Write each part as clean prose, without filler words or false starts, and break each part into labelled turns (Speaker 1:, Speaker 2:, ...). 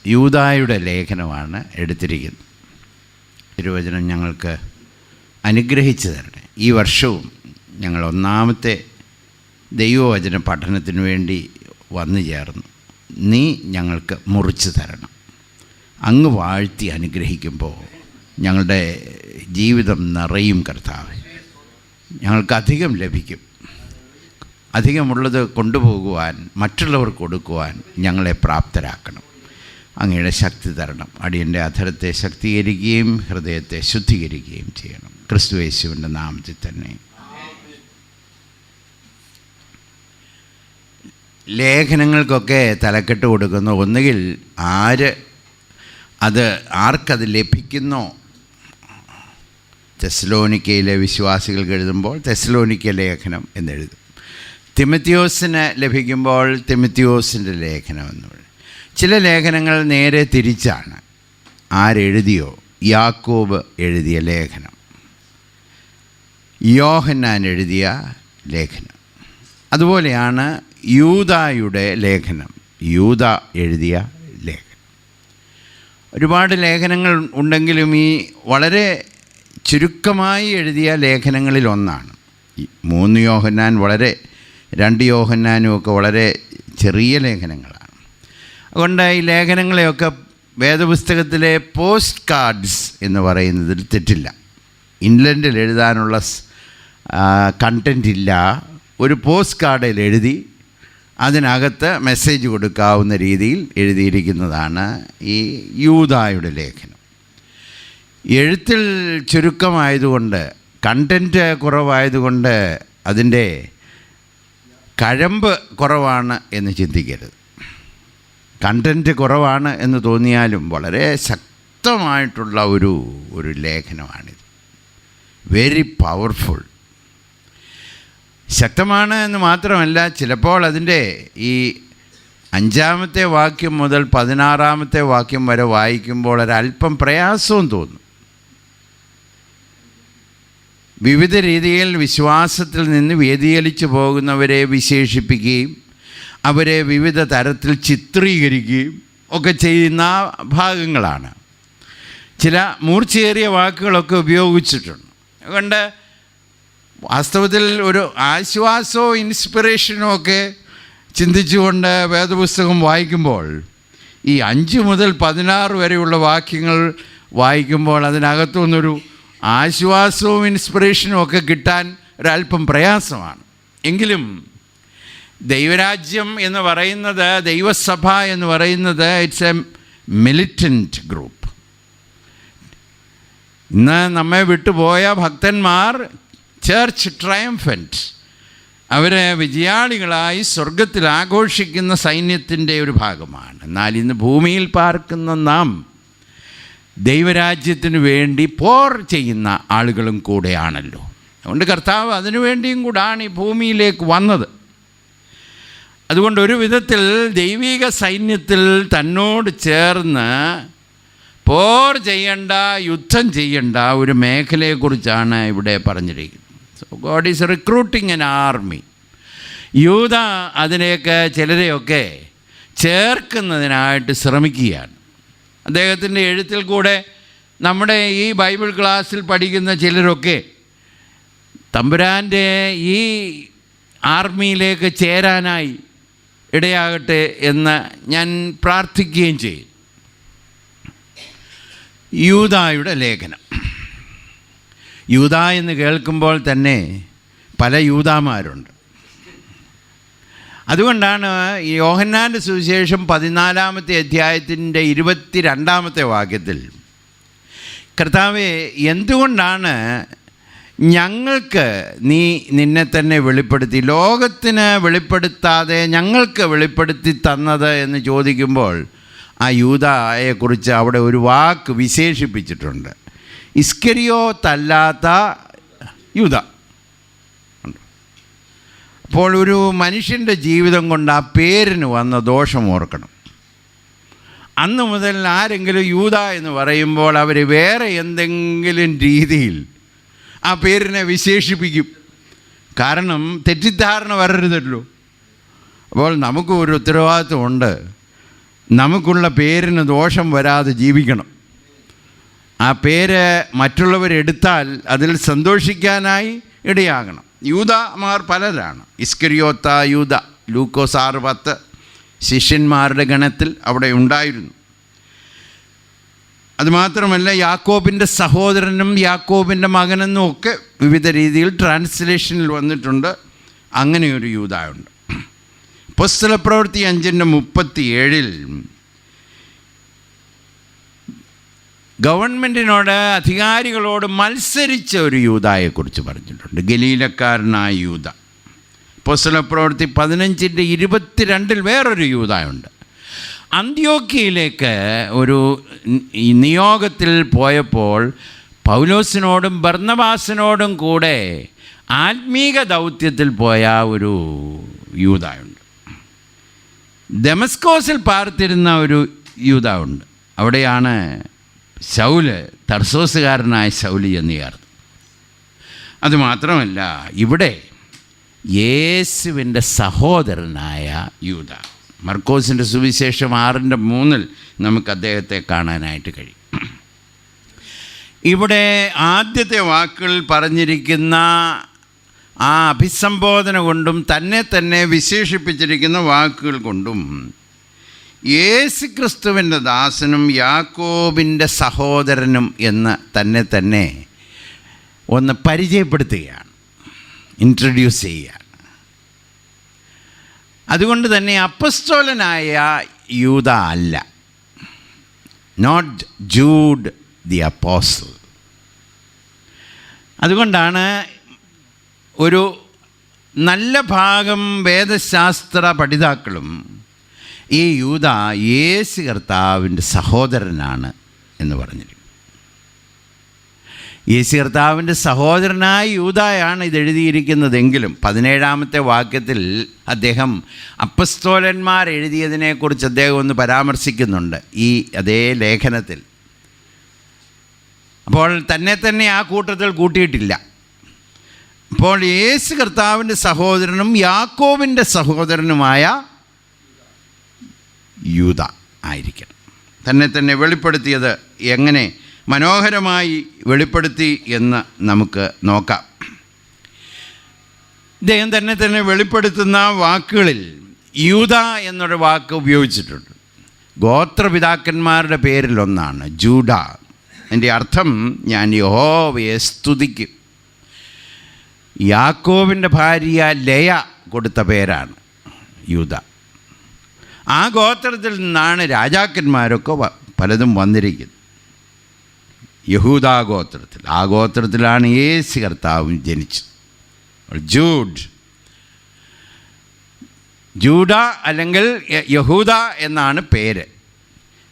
Speaker 1: യൂദായുടെ ലേഖനമാണ് എടുത്തിരിക്കുന്നത്. തിരുവചനം ഞങ്ങൾക്ക് അനുഗ്രഹിച്ചു തരണേ. ഈ വർഷവും ഞങ്ങൾ ഒന്നാമത്തെ ദൈവവചന പഠനത്തിന് വേണ്ടി വന്നു ചേർന്നു. നീ ഞങ്ങൾക്ക് മുറിച്ച് തരണം. അങ്ങ് വാഴ്ത്തി അനുഗ്രഹിക്കുമ്പോൾ ഞങ്ങളുടെ ജീവിതം നിറയും കർത്താവേ. ഞങ്ങൾക്ക് അധികം ലഭിക്കും. അധികമുള്ളത് കൊണ്ടുപോകുവാൻ, മറ്റുള്ളവർക്ക് കൊടുക്കുവാൻ ഞങ്ങളെ പ്രാപ്തരാക്കണം. അങ്ങയുടെ ശക്തി തരണം. അടിയൻ്റെ അധരത്തെ ശക്തീകരിക്കുകയും ഹൃദയത്തെ ശുദ്ധീകരിക്കുകയും ചെയ്യണം. ക്രിസ്തു യേശുവിൻ്റെ നാമത്തിൽ തന്നെ. ലേഖനങ്ങൾക്കൊക്കെ തലക്കെട്ട് കൊടുക്കുന്ന ഒന്നുകിൽ ആർക്കത് ലഭിക്കുന്നോ. തെസ്സലോനിക്കയിലെ വിശ്വാസികൾക്ക് എഴുതുമ്പോൾ തെസ്സലോനിക്ക ലേഖനം എന്നെഴുതും. തിമത്തിയോസിന് ലഭിക്കുമ്പോൾ തിമത്തിയോസിൻ്റെ ലേഖനം എന്ന് പറയും. ചില ലേഖനങ്ങൾ നേരെ തിരിച്ചാണ്. ആരെഴുതിയോ? യാക്കോബ് എഴുതിയ ലേഖനം, യോഹന്നാൻ എഴുതിയ ലേഖനം. അതുപോലെയാണ് യൂദായുടെ ലേഖനം, യൂദ എഴുതിയ ലേഖനം. ഒരുപാട് ലേഖനങ്ങൾ ഉണ്ടെങ്കിലും ഈ വളരെ ചുരുക്കമായി എഴുതിയ ലേഖനങ്ങളിലൊന്നാണ്. 3 യോഹന്നാൻ, 2 യോഹന്നാനും ഒക്കെ വളരെ ചെറിയ ലേഖനങ്ങളാണ്. അതുകൊണ്ട് ഈ ലേഖനങ്ങളെയൊക്കെ വേദപുസ്തകത്തിലെ പോസ്റ്റ് കാർഡ്സ് എന്ന് പറയുന്നതിൽ തെറ്റില്ല. ഇൻലൻഡിൽ എഴുതാനുള്ള കണ്ടൻറ്റ് ഇല്ല. ഒരു പോസ്റ്റ് കാർഡിൽ എഴുതി അതിനകത്ത് മെസ്സേജ് കൊടുക്കാവുന്ന രീതിയിൽ എഴുതിയിരിക്കുന്നതാണ് ഈ യൂദായുടെ ലേഖനം. എഴുത്തിൽ ചുരുക്കമായതുകൊണ്ട്, കണ്ടൻറ്റ് കുറവായതുകൊണ്ട് അതിൻ്റെ കഴമ്പ് കുറവാണ് എന്ന് ചിന്തിക്കരുത്. കണ്ടൻറ്റ് കുറവാണ് എന്ന് തോന്നിയാലും വളരെ ശക്തമായിട്ടുള്ള ഒരു ലേഖനമാണിത്. Very powerful. ശക്തമാണ് എന്ന് മാത്രമല്ല, ചിലപ്പോൾ അതിൻ്റെ ഈ 5-ാമത്തെ വാക്യം മുതൽ 16-ാമത്തെ വാക്യം വരെ വായിക്കുമ്പോൾ ഒരല്പം പ്രയാസവും തോന്നും. വിവിധ രീതിയിൽ വിശ്വാസത്തിൽ നിന്ന് വ്യതിചലിച്ചു പോകുന്നവരെ വിശേഷിപ്പിക്കുകയും അവരെ വിവിധ തരത്തിൽ ചിത്രീകരിക്കുകയും ഒക്കെ ചെയ്യുന്ന ഭാഗങ്ങളാണ്. ചില മൂർച്ചയേറിയ വാക്കുകളൊക്കെ ഉപയോഗിച്ചിട്ടുണ്ട്. അതുകൊണ്ട് വാസ്തവത്തിൽ ഒരു ആശ്വാസവും ഇൻസ്പിറേഷനും ഒക്കെ ചിന്തിച്ചുകൊണ്ട് വേദപുസ്തകം വായിക്കുമ്പോൾ ഈ 5 മുതൽ 16 വരെയുള്ള വാക്യങ്ങൾ വായിക്കുമ്പോൾ അതിനകത്തുനിന്നൊരു ആശ്വാസവും ഇൻസ്പിറേഷനും ഒക്കെ കിട്ടാൻ ഒരല്പം പ്രയാസമാണ്. എങ്കിലും ദൈവരാജ്യം എന്ന് പറയുന്നത്, ദൈവസഭ എന്ന് പറയുന്നത് ഇറ്റ്സ് എ മിലിറ്റൻറ്റ് ഗ്രൂപ്പ്. ഇന്ന് നമ്മെ വിട്ടുപോയ ഭക്തന്മാർ ചർച്ച് ട്രയംഫൻറ്റ്, അവരെ വിജയാളികളായി സ്വർഗത്തിൽ ആഘോഷിക്കുന്ന സൈന്യത്തിൻ്റെ ഒരു ഭാഗമാണ്. എന്നാൽ ഇന്ന് ഭൂമിയിൽ പാർക്കുന്ന നാം ദൈവരാജ്യത്തിന് വേണ്ടി പോർ ചെയ്യുന്ന ആളുകളും കൂടെയാണല്ലോ. അതുകൊണ്ട് കർത്താവ് അതിനു വേണ്ടിയും കൂടാണ് ഈ ഭൂമിയിലേക്ക് വന്നത്. അതുകൊണ്ട് ഒരു വിധത്തിൽ ദൈവിക സൈന്യത്തിൽ തന്നോട് ചേർന്ന് പോർ ചെയ്യേണ്ട, യുദ്ധം ചെയ്യേണ്ട ഒരു മേഖലയെക്കുറിച്ചാണ് ഇവിടെ പറഞ്ഞിരിക്കുന്നത്. So God is recruiting an army. യൂദ അതിനെയൊക്കെ ചിലരെയൊക്കെ ചേർക്കുന്നതിനായിട്ട് ശ്രമിക്കുകയാണ്. അദ്ദേഹത്തിൻ്റെ എഴുത്തിൽ കൂടെ നമ്മുടെ ഈ ബൈബിൾ ക്ലാസ്സിൽ പഠിക്കുന്ന ചിലരൊക്കെ തമ്പുരാൻ്റെ ഈ ആർമിയിലേക്ക് ചേരാനായി ഇടയാകട്ടെ എന്ന് ഞാൻ പ്രാർത്ഥിക്കുകയും ചെയ്യും. യൂദായുടെ ലേഖനം. യൂദ എന്ന് കേൾക്കുമ്പോൾ തന്നെ പല യൂദാമാരുണ്ട്. അതുകൊണ്ടാണ് യോഹന്നാൻ്റെ സുവിശേഷം 14-ാമത്തെ അധ്യായത്തിൻ്റെ 22-ാമത്തെ വാക്യത്തിൽ കർത്താവേ, എന്തുകൊണ്ടാണ് ഞങ്ങൾക്ക് നീ നിന്നെ തന്നെ വെളിപ്പെടുത്തി, ലോകത്തിന് വെളിപ്പെടുത്താതെ ഞങ്ങൾക്ക് വെളിപ്പെടുത്തി തന്നത് എന്ന് ചോദിക്കുമ്പോൾ ആ യൂദായെക്കുറിച്ച് അവിടെ ഒരു വാക്ക് വിശേഷിപ്പിച്ചിട്ടുണ്ട്. ഇസ്കരിയോത്തല്ലാത്ത യൂദ. അപ്പോൾ ഒരു മനുഷ്യൻ്റെ ജീവിതം കൊണ്ട് ആ പേരിന് വന്ന ദോഷം ഓർക്കണം. അന്ന് മുതൽ ആരെങ്കിലും യൂദ എന്ന് പറയുമ്പോൾ അവർ വേറെ എന്തെങ്കിലും രീതിയിൽ ആ പേരിനെ വിശേഷിപ്പിക്കും. കാരണം തെറ്റിദ്ധാരണ വരരുതല്ലോ. അപ്പോൾ നമുക്ക് ഒരു ഉത്തരവാദിത്വമുണ്ട്. നമുക്കുള്ള പേരിന് ദോഷം വരാതെ ജീവിക്കണം. ആ പേര് മറ്റുള്ളവരെടുത്താൽ അതിൽ സന്തോഷിക്കാനായി ഇടയാകണം. യൂദാമാർ പലരാണ്. ഇസ്കരിയോത്ത യൂദ, ലൂക്കോസ് 6:10 ശിഷ്യന്മാരുടെ ഗണത്തിൽ അവിടെ ഉണ്ടായിരുന്നു. അതുമാത്രമല്ല, യാക്കോബിൻ്റെ സഹോദരനും യാക്കോബിൻ്റെ മകനെന്നും ഒക്കെ വിവിധ രീതിയിൽ ട്രാൻസ്ലേഷനിൽ വന്നിട്ടുണ്ട്. അങ്ങനെയൊരു യൂദായുണ്ട്. അപ്പോസ്തലപ്രവൃത്തി 5:37 ഗവൺമെൻറ്റിനോട്, അധികാരികളോട് മത്സരിച്ച ഒരു യൂദായെക്കുറിച്ച് പറഞ്ഞിട്ടുണ്ട്. ഗലീലക്കാരനായ യൂദ. അപ്പോസ്തലപ്രവൃത്തി 15:22 വേറൊരു യൂദായുണ്ട്. അന്ത്യോക്യയിലേക്ക് ഒരു നിയോഗത്തിൽ പോയപ്പോൾ പൗലോസിനോടും ബർന്നബാസിനോടും കൂടെ ആത്മീക ദൗത്യത്തിൽ പോയ ഒരു യൂദായുണ്ട്. ദമസ്കോസിൽ പാർത്തിരുന്ന ഒരു യൂദായുണ്ട്. അവിടെയാണ് ശൗല്, തർസോസുകാരനായ ശൗല് എന്ന് ചേർന്നു. അതുമാത്രമല്ല, ഇവിടെ യേശുവിൻ്റെ സഹോദരനായ യൂദ. മർക്കോസിൻ്റെ സുവിശേഷം 6:3 നമുക്ക് അദ്ദേഹത്തെ കാണാനായിട്ട് കഴിയും. ഇവിടെ ആദ്യത്തെ വാക്കുകൾ പറഞ്ഞിരിക്കുന്ന ആ അഭിസംബോധന കൊണ്ടും തന്നെ തന്നെ വിശേഷിപ്പിച്ചിരിക്കുന്ന വാക്കുകൾ കൊണ്ടും യേശു ക്രിസ്തുവിൻ്റെ ദാസനും യാക്കോബിൻ്റെ സഹോദരനും എന്ന് തന്നെ ഒന്ന് പരിചയപ്പെടുത്തുകയാണ്, ഇൻട്രൊഡ്യൂസ് ചെയ്യുകയാണ്. അതുകൊണ്ട് തന്നെ അപ്പസ്തോലനായ യൂദ അല്ല, നോട്ട് ജൂഡ് ദി അപ്പോസ്റ്റൽ. അതുകൊണ്ടാണ് ഒരു നല്ല ഭാഗം വേദശാസ്ത്ര പഠിതാക്കളും ഈ യൂദ യേശു കർത്താവിൻ്റെ സഹോദരനാണ് എന്ന് പറഞ്ഞിരിക്കുന്നത്. യേശു കർത്താവിൻ്റെ സഹോദരനായ യൂദായാണ് ഇതെഴുതിയിരിക്കുന്നതെങ്കിലും 17-ാമത്തെ വാക്യത്തിൽ അദ്ദേഹം അപ്പസ്തോലന്മാർ എഴുതിയതിനെക്കുറിച്ച് അദ്ദേഹം ഒന്ന് പരാമർശിക്കുന്നുണ്ട് ഈ അതേ ലേഖനത്തിൽ. അപ്പോൾ തന്നെ ആ കൂട്ടത്തിൽ കൂട്ടിയിട്ടില്ല. അപ്പോൾ യേശു കർത്താവിൻ്റെ സഹോദരനും യാക്കോബിൻ്റെ സഹോദരനുമായ യൂദ ആയിരിക്കണം. തന്നെ വെളിപ്പെടുത്തിയത് എങ്ങനെ മനോഹരമായി വെളിപ്പെടുത്തി എന്ന് നമുക്ക് നോക്കാം. ഇദ്ദേഹം തന്നെ വെളിപ്പെടുത്തുന്ന വാക്കുകളിൽ യൂദ എന്നൊരു വാക്ക് ഉപയോഗിച്ചിട്ടുണ്ട്. ഗോത്രപിതാക്കന്മാരുടെ പേരിലൊന്നാണ് ജൂഡ. എൻ്റെ അർത്ഥം, ഞാൻ യഹോവയെ സ്തുതിക്കും. യാക്കോബിൻ്റെ ഭാര്യ ലയ കൊടുത്ത പേരാണ് യൂദ. ആ ഗോത്രത്തിൽ നിന്നാണ് രാജാക്കന്മാരൊക്കെ പലതും വന്നിരിക്കുന്നത്. യഹൂദാ ഗോത്രത്തിൽ, ആ ഗോത്രത്തിലാണ് യേശു കർത്താവ് ജനിച്ചത്. ജൂഡ അല്ലെങ്കിൽ യഹൂദ എന്നാണ് പേര്.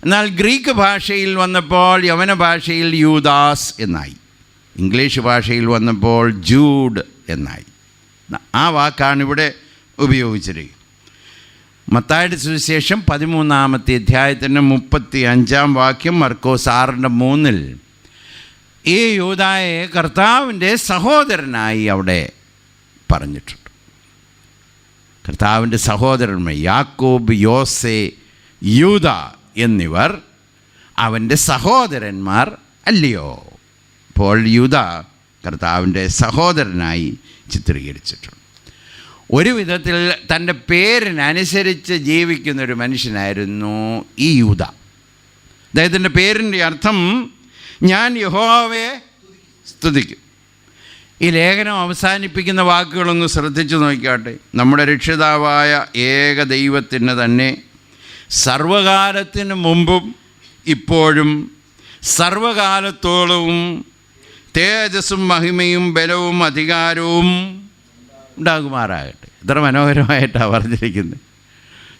Speaker 1: എന്നാൽ ഗ്രീക്ക് ഭാഷയിൽ വന്നപ്പോൾ, യവന ഭാഷയിൽ യൂദാസ് എന്നായി. ഇംഗ്ലീഷ് ഭാഷയിൽ വന്നപ്പോൾ ജൂഡ് എന്നായി. ആ വാക്കാണ് ഇവിടെ ഉപയോഗിച്ചിരിക്കുന്നത്. മത്തായിയുടെ സുവിശേഷം 13-ാമത്തെ അധ്യായത്തിൻ്റെ 35-ാം വാക്യം, മർക്കോസ് 6:3 ഈ യൂദായെ കർത്താവിൻ്റെ സഹോദരനായി അവിടെ പറഞ്ഞിട്ടുണ്ട്. കർത്താവിൻ്റെ സഹോദരന്മാർ യാക്കോബ്, യോസെ, യൂദ എന്നിവർ അവൻ്റെ സഹോദരന്മാർ അല്ലയോ? അപ്പോൾ യൂദ കർത്താവിൻ്റെ സഹോദരനായി ചിത്രീകരിച്ചിട്ടുണ്ട്. ഒരു വിധത്തിൽ തൻ്റെ പേരിനനുസരിച്ച് ജീവിക്കുന്നൊരു മനുഷ്യനായിരുന്നു ഈ യൂദ. അദ്ദേഹത്തിൻ്റെ പേരിൻ്റെ അർത്ഥം, ഞാൻ യഹോവയെ സ്തുതിക്കും. ഈ ലേഖനം അവസാനിപ്പിക്കുന്ന വാക്കുകളൊന്ന് ശ്രദ്ധിച്ചു നോക്കിയാട്ടെ. നമ്മുടെ രക്ഷിതാവായ ഏക ദൈവത്തിന് തന്നെ സർവകാലത്തിന് മുമ്പും ഇപ്പോഴും സർവകാലത്തോളവും തേജസ്സും മഹിമയും ബലവും അധികാരവും ഉണ്ടാകുമാറാകട്ടെ. എത്ര മനോഹരമായിട്ടാണ് പറഞ്ഞിരിക്കുന്നത്.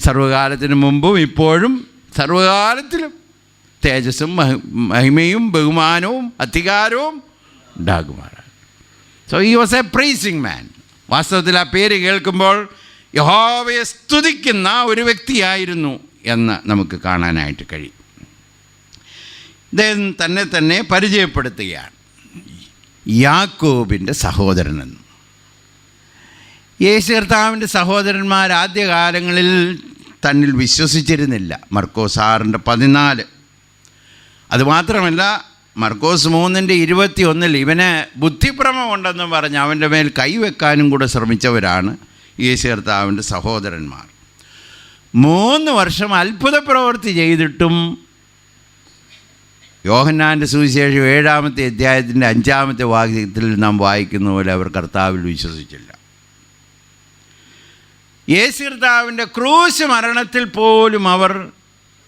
Speaker 1: സർവകാലത്തിന് മുമ്പും ഇപ്പോഴും സർവകാലത്തിലും തേജസ്സും മഹിമയും ബഹുമാനവും അധികാരവും ഉണ്ടാകുമാറാകട്ടെ. So he was a praising man. വാസ്തവത്തിൽ ആ പേര് കേൾക്കുമ്പോൾ യഹോവയെ സ്തുതിക്കുന്ന ഒരു വ്യക്തിയായിരുന്നു എന്ന് നമുക്ക് കാണാനായിട്ട് കഴിയും. ഇദ്ദേഹം തന്നെ പരിചയപ്പെടുത്തുകയാണ്, യാക്കോബിൻ്റെ സഹോദരനെന്ന്. യേശു കർത്താവിൻ്റെ സഹോദരന്മാർ ആദ്യകാലങ്ങളിൽ തന്നിൽ വിശ്വസിച്ചിരുന്നില്ല. മർക്കോസ് 6:14. അതുമാത്രമല്ല, മർക്കോസ് 3:21 ഇവന് ബുദ്ധിഭ്രമമുണ്ടെന്ന് പറഞ്ഞ് അവൻ്റെ മേൽ കൈവെക്കാനും കൂടെ ശ്രമിച്ചവരാണ് യേശു കർത്താവിൻ്റെ സഹോദരന്മാർ. 3 വർഷം അത്ഭുത പ്രവൃത്തി ചെയ്തിട്ടും യോഹന്നാൻ്റെ സുവിശേഷം 7-ാമത്തെ അധ്യായത്തിൻ്റെ 5-ാമത്തെ വാക്യത്തിൽ നാം വായിക്കുന്ന പോലെ അവർ കർത്താവിൽ വിശ്വസിച്ചില്ല. യേശു കർത്താവിൻ്റെ ക്രൂശ് മരണത്തിൽ പോലും അവർ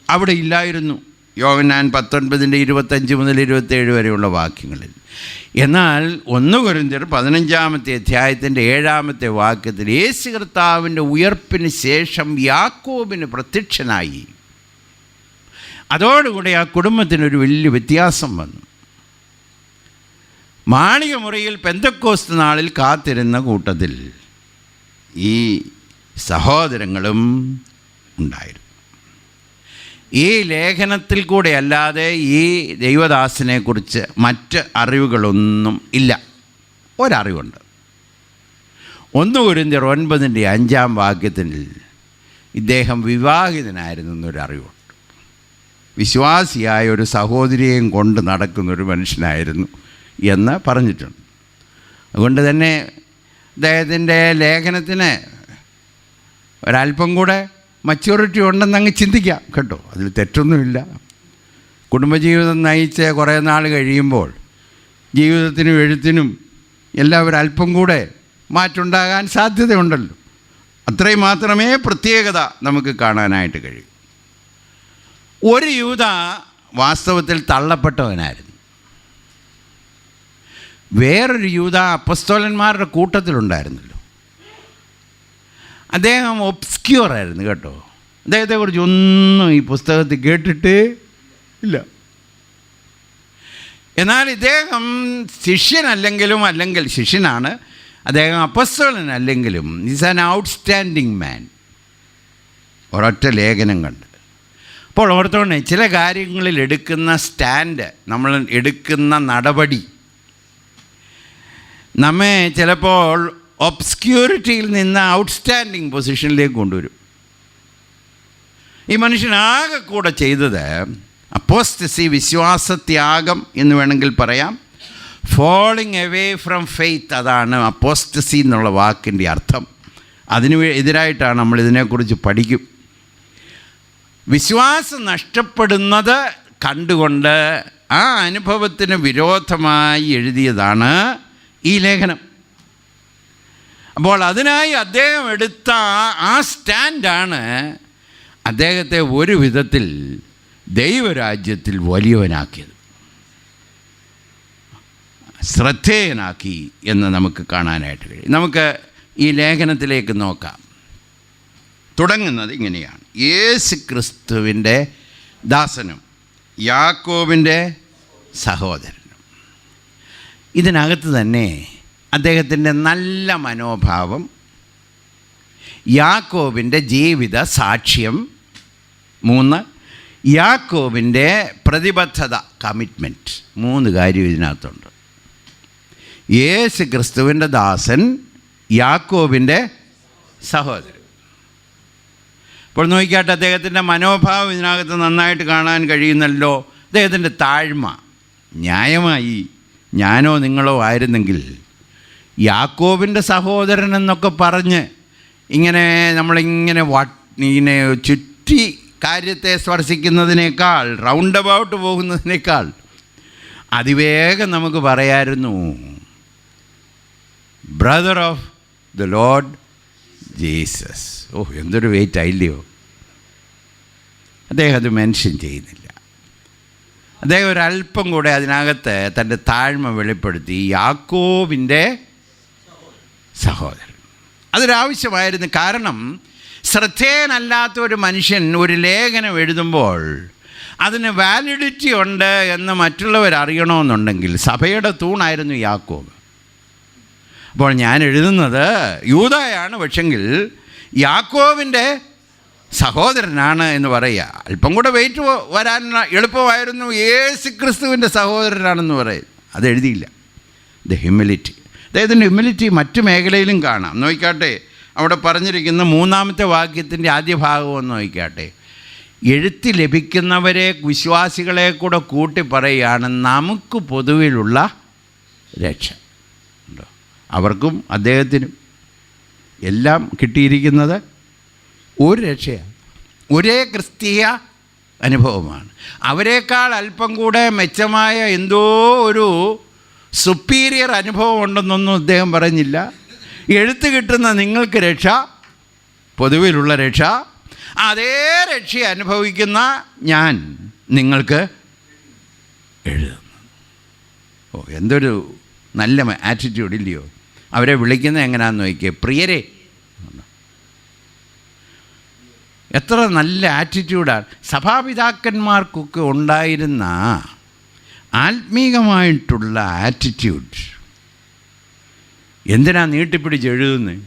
Speaker 1: അവിടെ ഇല്ലായിരുന്നു. യോഹന്നാൻ 19:25 മുതൽ 27 വരെയുള്ള വാക്യങ്ങളിൽ. എന്നാൽ 1 കൊരിന്ത്യർ 15-ാമത്തെ അധ്യായത്തിൻ്റെ 7-ാമത്തെ വാക്യത്തിൽ യേശു കർത്താവിൻ്റെ ഉയർപ്പിന് ശേഷം യാക്കോബിന് പ്രത്യക്ഷനായി. അതോടുകൂടി ആ കുടുംബത്തിനൊരു വലിയ വ്യത്യാസം വന്നു. മാളിക മുറിയിൽ പെന്തക്കോസ്ത് നാളിൽ കാത്തിരുന്ന കൂട്ടത്തിൽ ഈ സഹോദരങ്ങളും ഉണ്ടായിരുന്നു. ഈ ലേഖനത്തിൽ കൂടെ അല്ലാതെ ഈ ദൈവദാസനെക്കുറിച്ച് മറ്റ് അറിവുകളൊന്നും ഇല്ല. ഒരറിവുണ്ട്. 1 കൊരിന്ത്യർ 9:5 വാക്യത്തിൽ ഇദ്ദേഹം വിവാഹിതനായിരുന്നു എന്നൊരറിവുണ്ട്. വിശ്വാസിയായ ഒരു സഹോദരിയെയും കൊണ്ട് നടക്കുന്നൊരു മനുഷ്യനായിരുന്നു എന്ന് പറഞ്ഞിട്ടുണ്ട്. അതുകൊണ്ട് തന്നെ അദ്ദേഹത്തിൻ്റെ ലേഖനത്തിന് ഒരല്പം കൂടെ മച്യൂറിറ്റി ഉണ്ടെന്നങ്ങ് ചിന്തിക്കാം കേട്ടോ. അതിൽ തെറ്റൊന്നുമില്ല. കുടുംബജീവിതം നയിച്ച് കുറേ നാൾ കഴിയുമ്പോൾ ജീവിതത്തിനും എഴുത്തിനും എല്ലാം ഒരല്പം കൂടെ മാറ്റമുണ്ടാകാൻ സാധ്യതയുണ്ടല്ലോ. അത്രയും മാത്രമേ പ്രത്യേകത നമുക്ക് കാണാനായിട്ട് കഴിയൂ. ഒരു യൂദ വാസ്തവത്തിൽ തള്ളപ്പെട്ടവനായിരുന്നു. വേറൊരു യൂദ അപ്പസ്തോലന്മാരുടെ കൂട്ടത്തിലുണ്ടായിരുന്നല്ലോ. അദ്ദേഹം ഒബ്സ്ക്യൂറായിരുന്നു കേട്ടോ. അദ്ദേഹത്തെക്കുറിച്ച് ഒന്നും ഈ പുസ്തകത്തിൽ കേട്ടിട്ടേ ഇല്ല. എന്നാൽ ഇദ്ദേഹം അല്ലെങ്കിൽ ശിഷ്യനാണ്. അദ്ദേഹം അപ്പസ്തോലനല്ലെങ്കിലും ഈസ് ആൻ ഔട്ട്സ്റ്റാൻഡിങ് മാൻ. ഒരൊറ്റ ലേഖനം കണ്ട്. അപ്പോൾ ഓർത്തോണേ, ചില കാര്യങ്ങളിൽ എടുക്കുന്ന സ്റ്റാൻഡ്, നമ്മൾ എടുക്കുന്ന നടപടി നമ്മെ ചിലപ്പോൾ ഒബ്സ്ക്യൂരിറ്റിയിൽ നിന്ന് ഔട്ട്സ്റ്റാൻഡിങ് പൊസിഷനിലേക്ക് കൊണ്ടുവരും. ഈ മനുഷ്യനാകെ കൂടെ ചെയ്തത് അപ്പോസ്റ്റസി, വിശ്വാസത്യാഗം എന്ന് വേണമെങ്കിൽ പറയാം. ഫോളിങ് അവേ ഫ്രം ഫെയ്ത്ത്, അതാണ് അപ്പോസ്റ്റസി എന്നുള്ള വാക്കിൻ്റെ അർത്ഥം. അതിന് എതിരായിട്ടാണ് നമ്മൾ ഇതിനെക്കുറിച്ച് പഠിക്കും. വിശ്വാസം നഷ്ടപ്പെടുന്നത് കണ്ടുകൊണ്ട് ആ അനുഭവത്തിന് വിരോധമായി എഴുതിയതാണ് ഈ ലേഖനം. അപ്പോൾ അതിനായി അദ്ദേഹം എടുത്ത ആ സ്റ്റാൻഡാണ് അദ്ദേഹത്തെ ഒരു വിധത്തിൽ ദൈവരാജ്യത്തിൽ വലിയവനാക്കിയത്, ശ്രദ്ധേയനാക്കി എന്ന് നമുക്ക് കാണാനായിട്ട് കഴിയും. നമുക്ക് ഈ ലേഖനത്തിലേക്ക് നോക്കാം. തുടങ്ങുന്നത് ഇങ്ങനെയാണ്: യേശു ക്രിസ്തുവിൻ്റെ ദാസനും യാക്കോബിൻ്റെ സഹോദരനും. ഇതിനകത്ത് തന്നെ അദ്ദേഹത്തിൻ്റെ നല്ല മനോഭാവം, യാക്കോബിൻ്റെ ജീവിത സാക്ഷ്യം, 3 യാക്കോബിൻ്റെ പ്രതിബദ്ധത, കമ്മിറ്റ്മെൻറ്റ്, 3 കാര്യം ഇതിനകത്തുണ്ട്. യേശു ക്രിസ്തുവിൻ്റെ ദാസൻ, യാക്കോബിൻ്റെ സഹോദരൻ. ഇപ്പോൾ നോക്കിക്കാട്ടെ, അദ്ദേഹത്തിൻ്റെ മനോഭാവം ഇതിനകത്ത് നന്നായിട്ട് കാണാൻ കഴിയുന്നല്ലോ. അദ്ദേഹത്തിൻ്റെ താഴ്മ. ന്യായമായി ഞാനോ നിങ്ങളോ ആയിരുന്നെങ്കിൽ യാക്കോബിൻ്റെ സഹോദരൻ എന്നൊക്കെ പറഞ്ഞ് ഇങ്ങനെ നമ്മളിങ്ങനെ ഇങ്ങനെ ചുറ്റി കാര്യത്തെ സ്പർശിക്കുന്നതിനേക്കാൾ, റൗണ്ട് അബൌട്ട് പോകുന്നതിനേക്കാൾ അതിവേഗം നമുക്ക് പറയായിരുന്നു, brother of the Lord Jesus. എന്തൊരു വെയിറ്റ് ആയില്ലയോ. അദ്ദേഹം അത് മെൻഷൻ ചെയ്യുന്നില്ല. അദ്ദേഹം ഒരല്പം കൂടെ അതിനകത്ത് തൻ്റെ താഴ്മ വെളിപ്പെടുത്തി, യാക്കോബിൻ്റെ സഹോദരൻ. അതൊരാവശ്യമായിരുന്നു. കാരണം ശ്രദ്ധേയനല്ലാത്ത ഒരു മനുഷ്യൻ ഒരു ലേഖനം എഴുതുമ്പോൾ അതിന് വാലിഡിറ്റി ഉണ്ട് എന്ന് മറ്റുള്ളവർ അറിയണമെന്നുണ്ടെങ്കിൽ സഭയുടെ തൂണായിരുന്നു യാക്കോബ്. അപ്പോൾ ഞാൻ എഴുതുന്നത് യൂദായാണ്, പക്ഷെങ്കിൽ യാക്കോബിൻ്റെ സഹോദരനാണ് എന്ന് പറയുക അല്പം കൂടെ വെയിറ്റ് വരാൻ എളുപ്പമായിരുന്നു. യേശു ക്രിസ്തുവിൻ്റെ സഹോദരനാണെന്ന് പറയും. അതെഴുതിയില്ല. ദ ഹ്യൂമിലിറ്റി, അദ്ദേഹത്തിൻ്റെ ഹ്യൂമിലിറ്റി മറ്റു മേഖലയിലും കാണാം. നോക്കിക്കാട്ടെ, അവിടെ പറഞ്ഞിരിക്കുന്ന 3-ാമത്തെ വാക്യത്തിൻ്റെ ആദ്യ ഭാഗം ഒന്ന് നോക്കിക്കാട്ടെ. എഴുത്തി ലഭിക്കുന്നവരെ വിശ്വാസികളെ കൂടെ കൂട്ടി പറയുകയാണ് നമുക്ക് പൊതുവിലുള്ള രക്ഷ. അവർക്കും അദ്ദേഹത്തിനും എല്ലാം കിട്ടിയിരിക്കുന്നത് ഒരു രക്ഷയാണ്, ഒരേ ക്രിസ്തീയ അനുഭവമാണ്. അവരെക്കാൾ അല്പം കൂടെ മെച്ചമായ എന്തോ ഒരു സുപ്പീരിയർ അനുഭവം ഉണ്ടെന്നൊന്നും അദ്ദേഹം പറഞ്ഞില്ല. എഴുത്ത് കിട്ടുന്ന നിങ്ങൾക്ക് രക്ഷ, പൊതുവിലുള്ള രക്ഷ, അതേ രക്ഷ അനുഭവിക്കുന്ന ഞാൻ നിങ്ങൾക്ക് എഴുതുന്നു. എന്തൊരു നല്ല ആറ്റിറ്റ്യൂഡ് ഇല്ലയോ? അവരെ വിളിക്കുന്നത് എങ്ങനെയാണെന്ന് നോക്കിയേ, പ്രിയരെ. എത്ര നല്ല ആറ്റിറ്റ്യൂഡാണ്. സഭാപിതാക്കന്മാർക്കൊക്കെ ഉണ്ടായിരുന്ന ആത്മീകമായിട്ടുള്ള ആറ്റിറ്റ്യൂഡ് എന്തിനാ നീട്ടിപ്പിടിച്ച് എഴുതുന്നത്?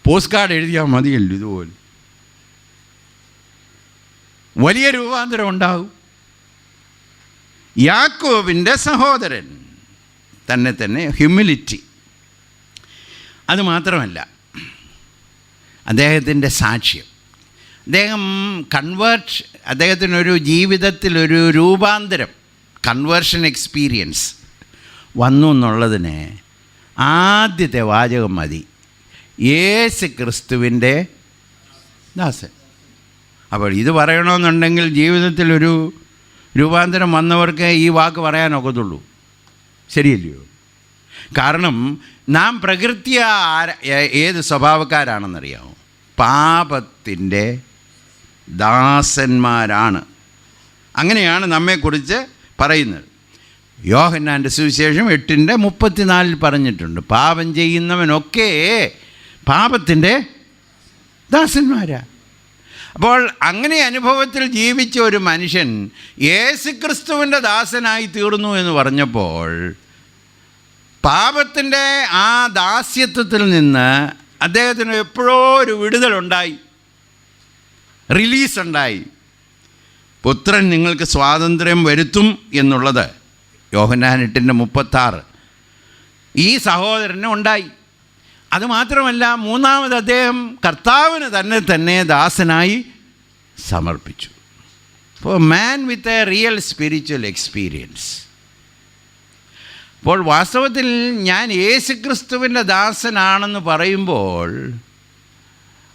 Speaker 1: പോസ്റ്റ് കാർഡ് എഴുതിയാൽ മതിയല്ലോ. ഇതുപോലെ വലിയ രൂപാന്തരം ഉണ്ടാകും. യാക്കോബിൻ്റെ സഹോദരൻ തന്നെ ഹ്യൂമിലിറ്റി. അതുമാത്രമല്ല, അദ്ദേഹത്തിൻ്റെ സാക്ഷ്യം, അദ്ദേഹത്തിനൊരു ജീവിതത്തിലൊരു രൂപാന്തരം, കൺവേർഷൻ എക്സ്പീരിയൻസ് വന്നു എന്നുള്ളതിന് ആദ്യത്തെ വാചകം മതി, യേശു ക്രിസ്തുവിൻ്റെ ദാസൻ. അപ്പോൾ ഇത് പറയണമെന്നുണ്ടെങ്കിൽ ജീവിതത്തിലൊരു രൂപാന്തരം വന്നവർക്ക് ഈ വാക്ക് പറയാനൊക്കത്തുള്ളൂ, ശരിയല്ലയോ? കാരണം നാം പ്രകൃതിയ ഏത് സ്വഭാവക്കാരാണെന്നറിയാമോ? പാപത്തിൻ്റെ ദാസന്മാരാണ്. അങ്ങനെയാണ് നമ്മെക്കുറിച്ച് പറയുന്നത്. യോഹന്നാൻ്റെ സുവിശേഷം 8:34 പറഞ്ഞിട്ടുണ്ട്, പാപം ചെയ്യുന്നവനൊക്കെ പാപത്തിൻ്റെ ദാസന്മാരാ. അപ്പോൾ അങ്ങനെ അനുഭവത്തിൽ ജീവിച്ച ഒരു മനുഷ്യൻ യേശുക്രിസ്തുവിൻ്റെ ദാസനായി തീർന്നു എന്ന് പറഞ്ഞപ്പോൾ പാപത്തിൻ്റെ ആ ദാസ്യത്വത്തിൽ നിന്ന് അദ്ദേഹത്തിന് എപ്പോഴോ ഒരു വിടുതലുണ്ടായി, റിലീസുണ്ടായി. പുത്രൻ നിങ്ങൾക്ക് സ്വാതന്ത്ര്യം വരുത്തും എന്നുള്ളത് യോഹന്നാൻ 8:36 ഈ സഹോദരന് ഉണ്ടായി. അതുമാത്രമല്ല, മൂന്നാമത് അദ്ദേഹം കർത്താവിന് തന്നെ ദാസനായി സമർപ്പിച്ചു. Four man with a real spiritual experience. അപ്പോൾ വാസ്തവത്തിൽ ഞാൻ യേശുക്രിസ്തുവിൻ്റെ ദാസനാണെന്ന് പറയുമ്പോൾ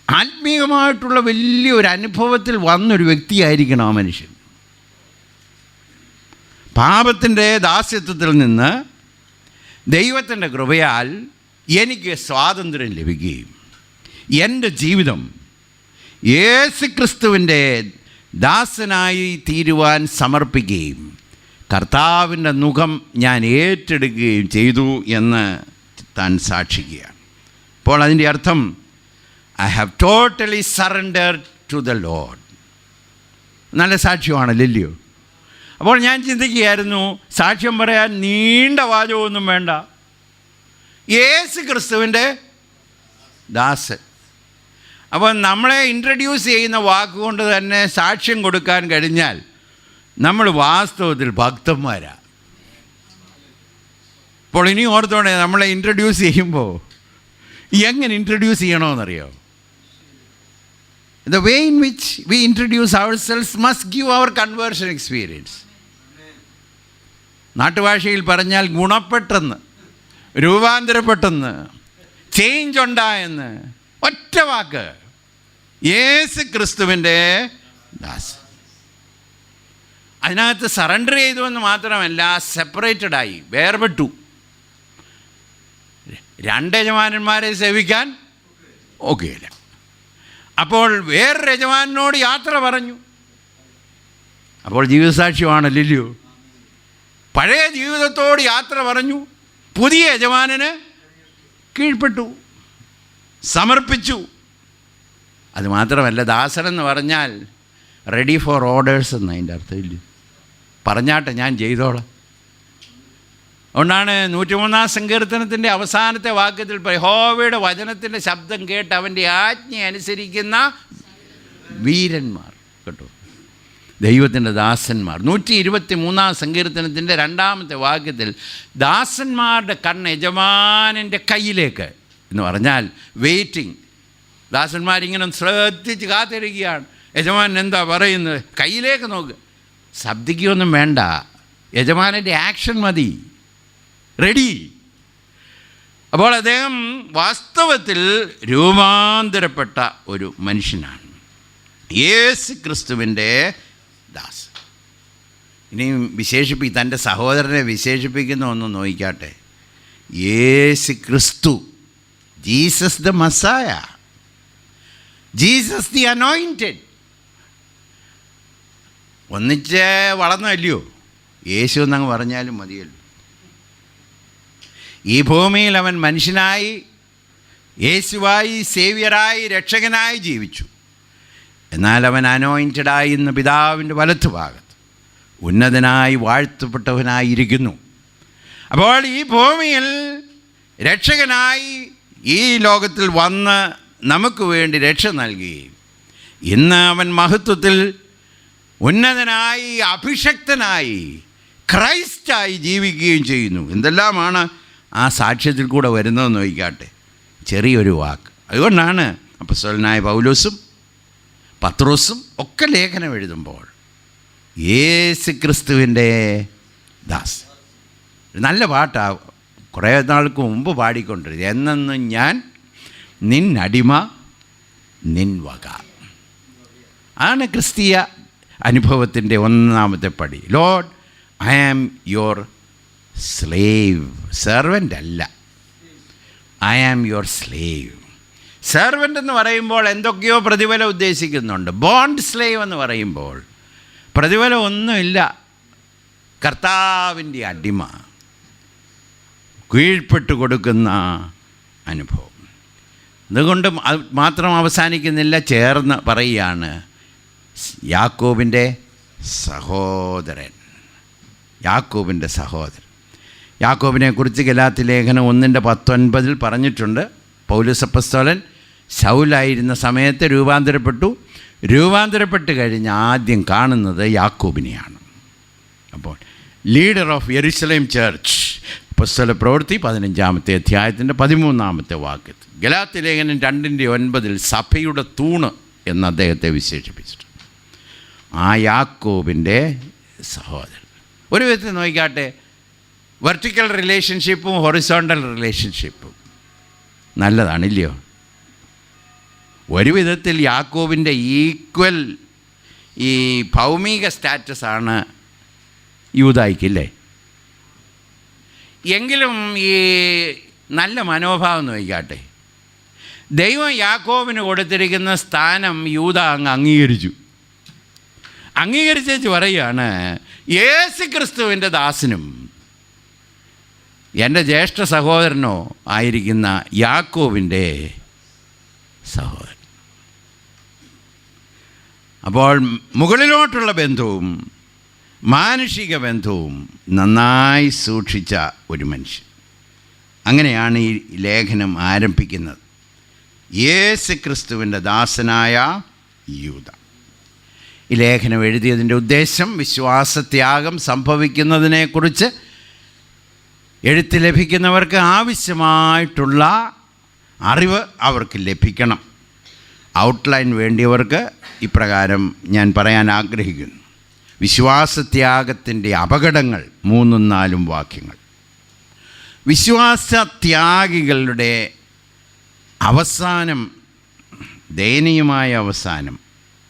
Speaker 1: ആത്മീയമായിട്ടുള്ള വലിയൊരു അനുഭവത്തിൽ വന്നൊരു വ്യക്തിയായിരിക്കണം ആ മനുഷ്യൻ. പാപത്തിൻ്റെ ദാസ്യത്വത്തിൽ നിന്ന് ദൈവത്തിൻ്റെ കൃപയാൽ എനിക്ക് സ്വാതന്ത്ര്യം ലഭിക്കുകയും എൻ്റെ ജീവിതം യേശുക്രിസ്തുവിൻ്റെ ദാസനായി തീരുവാൻ സമർപ്പിക്കുകയും കർത്താവിൻ്റെ മുഖം ഞാൻ ഏറ്റെടുക്കുകയും ചെയ്തു എന്ന് താൻ സാക്ഷിക്കുകയാണ്. അപ്പോൾ അതിൻ്റെ അർത്ഥം I have totally surrendered to the Lord. നല്ല സാക്ഷ്യമാണല്ലോ. അപ്പോൾ ഞാൻ ചിന്തിക്കുകയായിരുന്നു, സാക്ഷ്യം പറയാൻ നീണ്ട വാചകമൊന്നും വേണ്ട, യേശു ക്രിസ്തുവിൻ്റെ ദാസൻ. അപ്പോൾ നമ്മളെ ഇൻട്രൊഡ്യൂസ് ചെയ്യുന്ന വാക്കുകൊണ്ട് തന്നെ സാക്ഷ്യം കൊടുക്കാൻ കഴിഞ്ഞാൽ നമ്മൾ വാസ്തവത്തിൽ ഭക്തന്മാരാണ്. അപ്പോൾ ഇനി ഓർത്തോണേ, നമ്മളെ ഇൻട്രൊഡ്യൂസ് ചെയ്യുമ്പോൾ എങ്ങനെ introduce ചെയ്യണമെന്നറിയോ? The way in which we introduce ourselves must give our conversion experience. നാട്ടുഭാഷയിൽ പറഞ്ഞാൽ ഗുണപ്പെട്ടെന്ന്, രൂപാന്തരപ്പെട്ടെന്ന്, ചേഞ്ച് ഉണ്ടായെന്ന്, ഒറ്റ വാക്ക്, യേശു ക്രിസ്തുവിൻ്റെ ദാസൻ. അതിനകത്ത് സറണ്ടർ ചെയ്തു എന്ന് മാത്രമല്ല, സെപ്പറേറ്റഡായി, വേർപെട്ടു. 2 യജമാനന്മാരെ സേവിക്കാൻ ഒക്കെയില്ല. അപ്പോൾ വേറൊരു യജമാനോട് യാത്ര പറഞ്ഞു. അപ്പോൾ ജീവിതസാക്ഷ്യമാണല്ലോ. പഴയ ജീവിതത്തോട് യാത്ര പറഞ്ഞു, പുതിയ യജമാനന് കീഴ്പ്പെട്ടു, സമർപ്പിച്ചു. അതുമാത്രമല്ല, ദാസനെന്ന് പറഞ്ഞാൽ റെഡി ഫോർ ഓർഡേഴ്സ് എന്ന് അതിൻ്റെ അർത്ഥമില്ല. പറഞ്ഞാട്ടെ, ഞാൻ ചെയ്തോളാം. അതുകൊണ്ടാണ് 103-ാം സങ്കീർത്തനത്തിൻ്റെ അവസാനത്തെ വാക്യത്തിൽ യഹോവയുടെ വചനത്തിൻ്റെ ശബ്ദം കേട്ട് അവൻ്റെ ആജ്ഞ അനുസരിക്കുന്ന വീരന്മാർ, കേട്ടോ, ദൈവത്തിൻ്റെ ദാസന്മാർ. 123-ാം സങ്കീർത്തനത്തിൻ്റെ 2-ാമത്തെ വാക്യത്തിൽ ദാസന്മാരുടെ കണ്ണ് യജമാനൻ്റെ കയ്യിലേക്ക്, എന്ന് പറഞ്ഞാൽ വെയിറ്റിംഗ്. ദാസന്മാരിങ്ങനെ ശ്രദ്ധിച്ച് കാത്തിരിക്കുകയാണ്. യജമാനൻ എന്താ പറയുന്നത്? കയ്യിലേക്ക് നോക്ക്, ശബ്ദിക്കൊന്നും വേണ്ട, യജമാനൻ്റെ ആക്ഷൻ മതി, റെഡി. അപ്പോൾ അദ്ദേഹം വാസ്തവത്തിൽ രൂപാന്തരപ്പെട്ട ഒരു മനുഷ്യനാണ്, യേശു ക്രിസ്തുവിൻ്റെ ദാസ്. ഇനിയും തൻ്റെ സഹോദരനെ വിശേഷിപ്പിക്കുന്ന ഒന്ന് നോക്കിക്കാട്ടെ. യേശു ക്രിസ്തു, Jesus the മസായ, Jesus the anointed. ഒന്നിച്ച് വളർന്നല്ലയോ യേശു എന്നങ്ങ് പറഞ്ഞാലും മതിയല്ലോ. ഈ ഭൂമിയിൽ അവൻ മനുഷ്യനായി, യേശുവായി, സേവ്യറായി, രക്ഷകനായി ജീവിച്ചു. എന്നാൽ അവൻ അനോയിൻറ്റഡായി ഇന്ന് പിതാവിൻ്റെ വലത്തുഭാഗത്ത് ഉന്നതനായി വാഴ്ത്തപ്പെട്ടവനായിരിക്കുന്നു. അപ്പോൾ ഈ ഭൂമിയിൽ രക്ഷകനായി ഈ ലോകത്തിൽ വന്ന് നമുക്ക് വേണ്ടി രക്ഷ നൽകുകയും ഇന്ന് അവൻ മഹത്വത്തിൽ ഉന്നതനായി, അഭിഷക്തനായി, ക്രൈസ്റ്റായി ജീവിക്കുകയും ചെയ്യുന്നു. എന്തെല്ലാമാണ് ആ സാക്ഷ്യത്തിൽ കൂടെ വരുന്നതെന്ന് നോക്കിക്കാട്ടെ. ചെറിയൊരു വാക്ക്. അതുകൊണ്ടാണ് അപ്പോസ്തലനായ പൗലോസും പത്രോസും ഒക്കെ ലേഖനം എഴുതുമ്പോൾ യേശു ക്രിസ്തുവിൻ്റെ ദാസ്. നല്ല പാട്ടാണ്, കുറേ നാൾക്ക് മുമ്പ് പാടിക്കൊണ്ടിരുന്നത്. എന്നെന്നും ഞാൻ നിന്നടിമ നിൻ വക. ആണ് ക്രിസ്തീയ അനുഭവത്തിൻ്റെ ഒന്നാമത്തെ പടി. Lord, I am your slave. Servant അല്ല, I am your slave. Servant എന്ന് പറയുമ്പോൾ എന്തൊക്കെയോ പ്രതിഫലം ഉദ്ദേശിക്കുന്നുണ്ട്. ബോണ്ട് സ്ലേവ് എന്ന് പറയുമ്പോൾ പ്രതിഫലം ഒന്നുമില്ല. കർത്താവിൻ്റെ അടിമ, കീഴ്പ്പെട്ട് കൊടുക്കുന്ന അനുഭവം. അതുകൊണ്ട് മാത്രം അവസാനിക്കുന്നില്ല, ചേർന്ന് പറയുകയാണ് യാക്കോബിൻ്റെ സഹോദരൻ. യാക്കോബിൻ്റെ സഹോദരൻ. യാക്കോബിനെക്കുറിച്ച് ഗലാത്യ ലേഖനം 1:19 പറഞ്ഞിട്ടുണ്ട്. പൗലോസ് അപ്പോസ്തലൻ ശൗലായിരുന്ന സമയത്ത് രൂപാന്തരപ്പെട്ട് കഴിഞ്ഞ് ആദ്യം കാണുന്നത് യാക്കോബിനെയാണ്. അപ്പോൾ ലീഡർ ഓഫ് യെരുശലേം ചർച്ച്, അപ്പോസ്തല പ്രവൃത്തി 15-ാമത്തെ അധ്യായത്തിൻ്റെ 13-ാമത്തെ വാക്യത്തിൽ ഗലാത്യ ലേഖനം 2:9 സഭയുടെ തൂണ് എന്ന് അദ്ദേഹത്തെ വിശേഷിപ്പിച്ചിട്ടുണ്ട്. ആ യാക്കോബിൻ്റെ സഹോദരൻ. ഒരു വിധത്തിൽ നോക്കിക്കാട്ടെ, വെർട്ടിക്കൽ റിലേഷൻഷിപ്പും ഹൊറിസോണ്ടൽ റിലേഷൻഷിപ്പും നല്ലതാണില്ലയോ? ഒരു വിധത്തിൽ യാക്കോബിൻ്റെ ഈക്വൽ ഈ ഭൗമിക സ്റ്റാറ്റസാണ് യൂദായ്ക്കില്ലേ? എങ്കിലും ഈ നല്ല മനോഭാവം നോക്കിക്കാട്ടെ, ദൈവം യാക്കോബിന് കൊടുത്തിരിക്കുന്ന സ്ഥാനം യൂദ അങ്ങ് അംഗീകരിച്ചു പറയുകയാണ്, യേശു ക്രിസ്തുവിൻ്റെ ദാസനും എൻ്റെ ജ്യേഷ്ഠ സഹോദരനോ ആയിരിക്കുന്ന യാക്കോബിൻ്റെ സഹോദരൻ. അപ്പോൾ മുകളിലോട്ടുള്ള ബന്ധവും മാനുഷിക ബന്ധവും നന്നായി സൂക്ഷിച്ച ഒരു മനുഷ്യൻ. അങ്ങനെയാണ് ഈ ലേഖനം ആരംഭിക്കുന്നത്. യേശു ക്രിസ്തുവിൻ്റെ ദാസനായ യൂദ. ഈ ലേഖനം എഴുതിയതിൻ്റെ ഉദ്ദേശം വിശ്വാസത്യാഗം സംഭവിക്കുന്നതിനെക്കുറിച്ച് എഴുത്ത് ലഭിക്കുന്നവർക്ക് ആവശ്യമായിട്ടുള്ള അറിവ് അവർക്ക് ലഭിക്കണം. ഔട്ട്ലൈൻ വേണ്ടിയവർക്ക് ഇപ്രകാരം ഞാൻ പറയാൻ ആഗ്രഹിക്കുന്നു. വിശ്വാസത്യാഗത്തിൻ്റെ അപകടങ്ങൾ 3-4 വാക്യങ്ങൾ. വിശ്വാസത്യാഗികളുടെ അവസാനം, ദയനീയമായ അവസാനം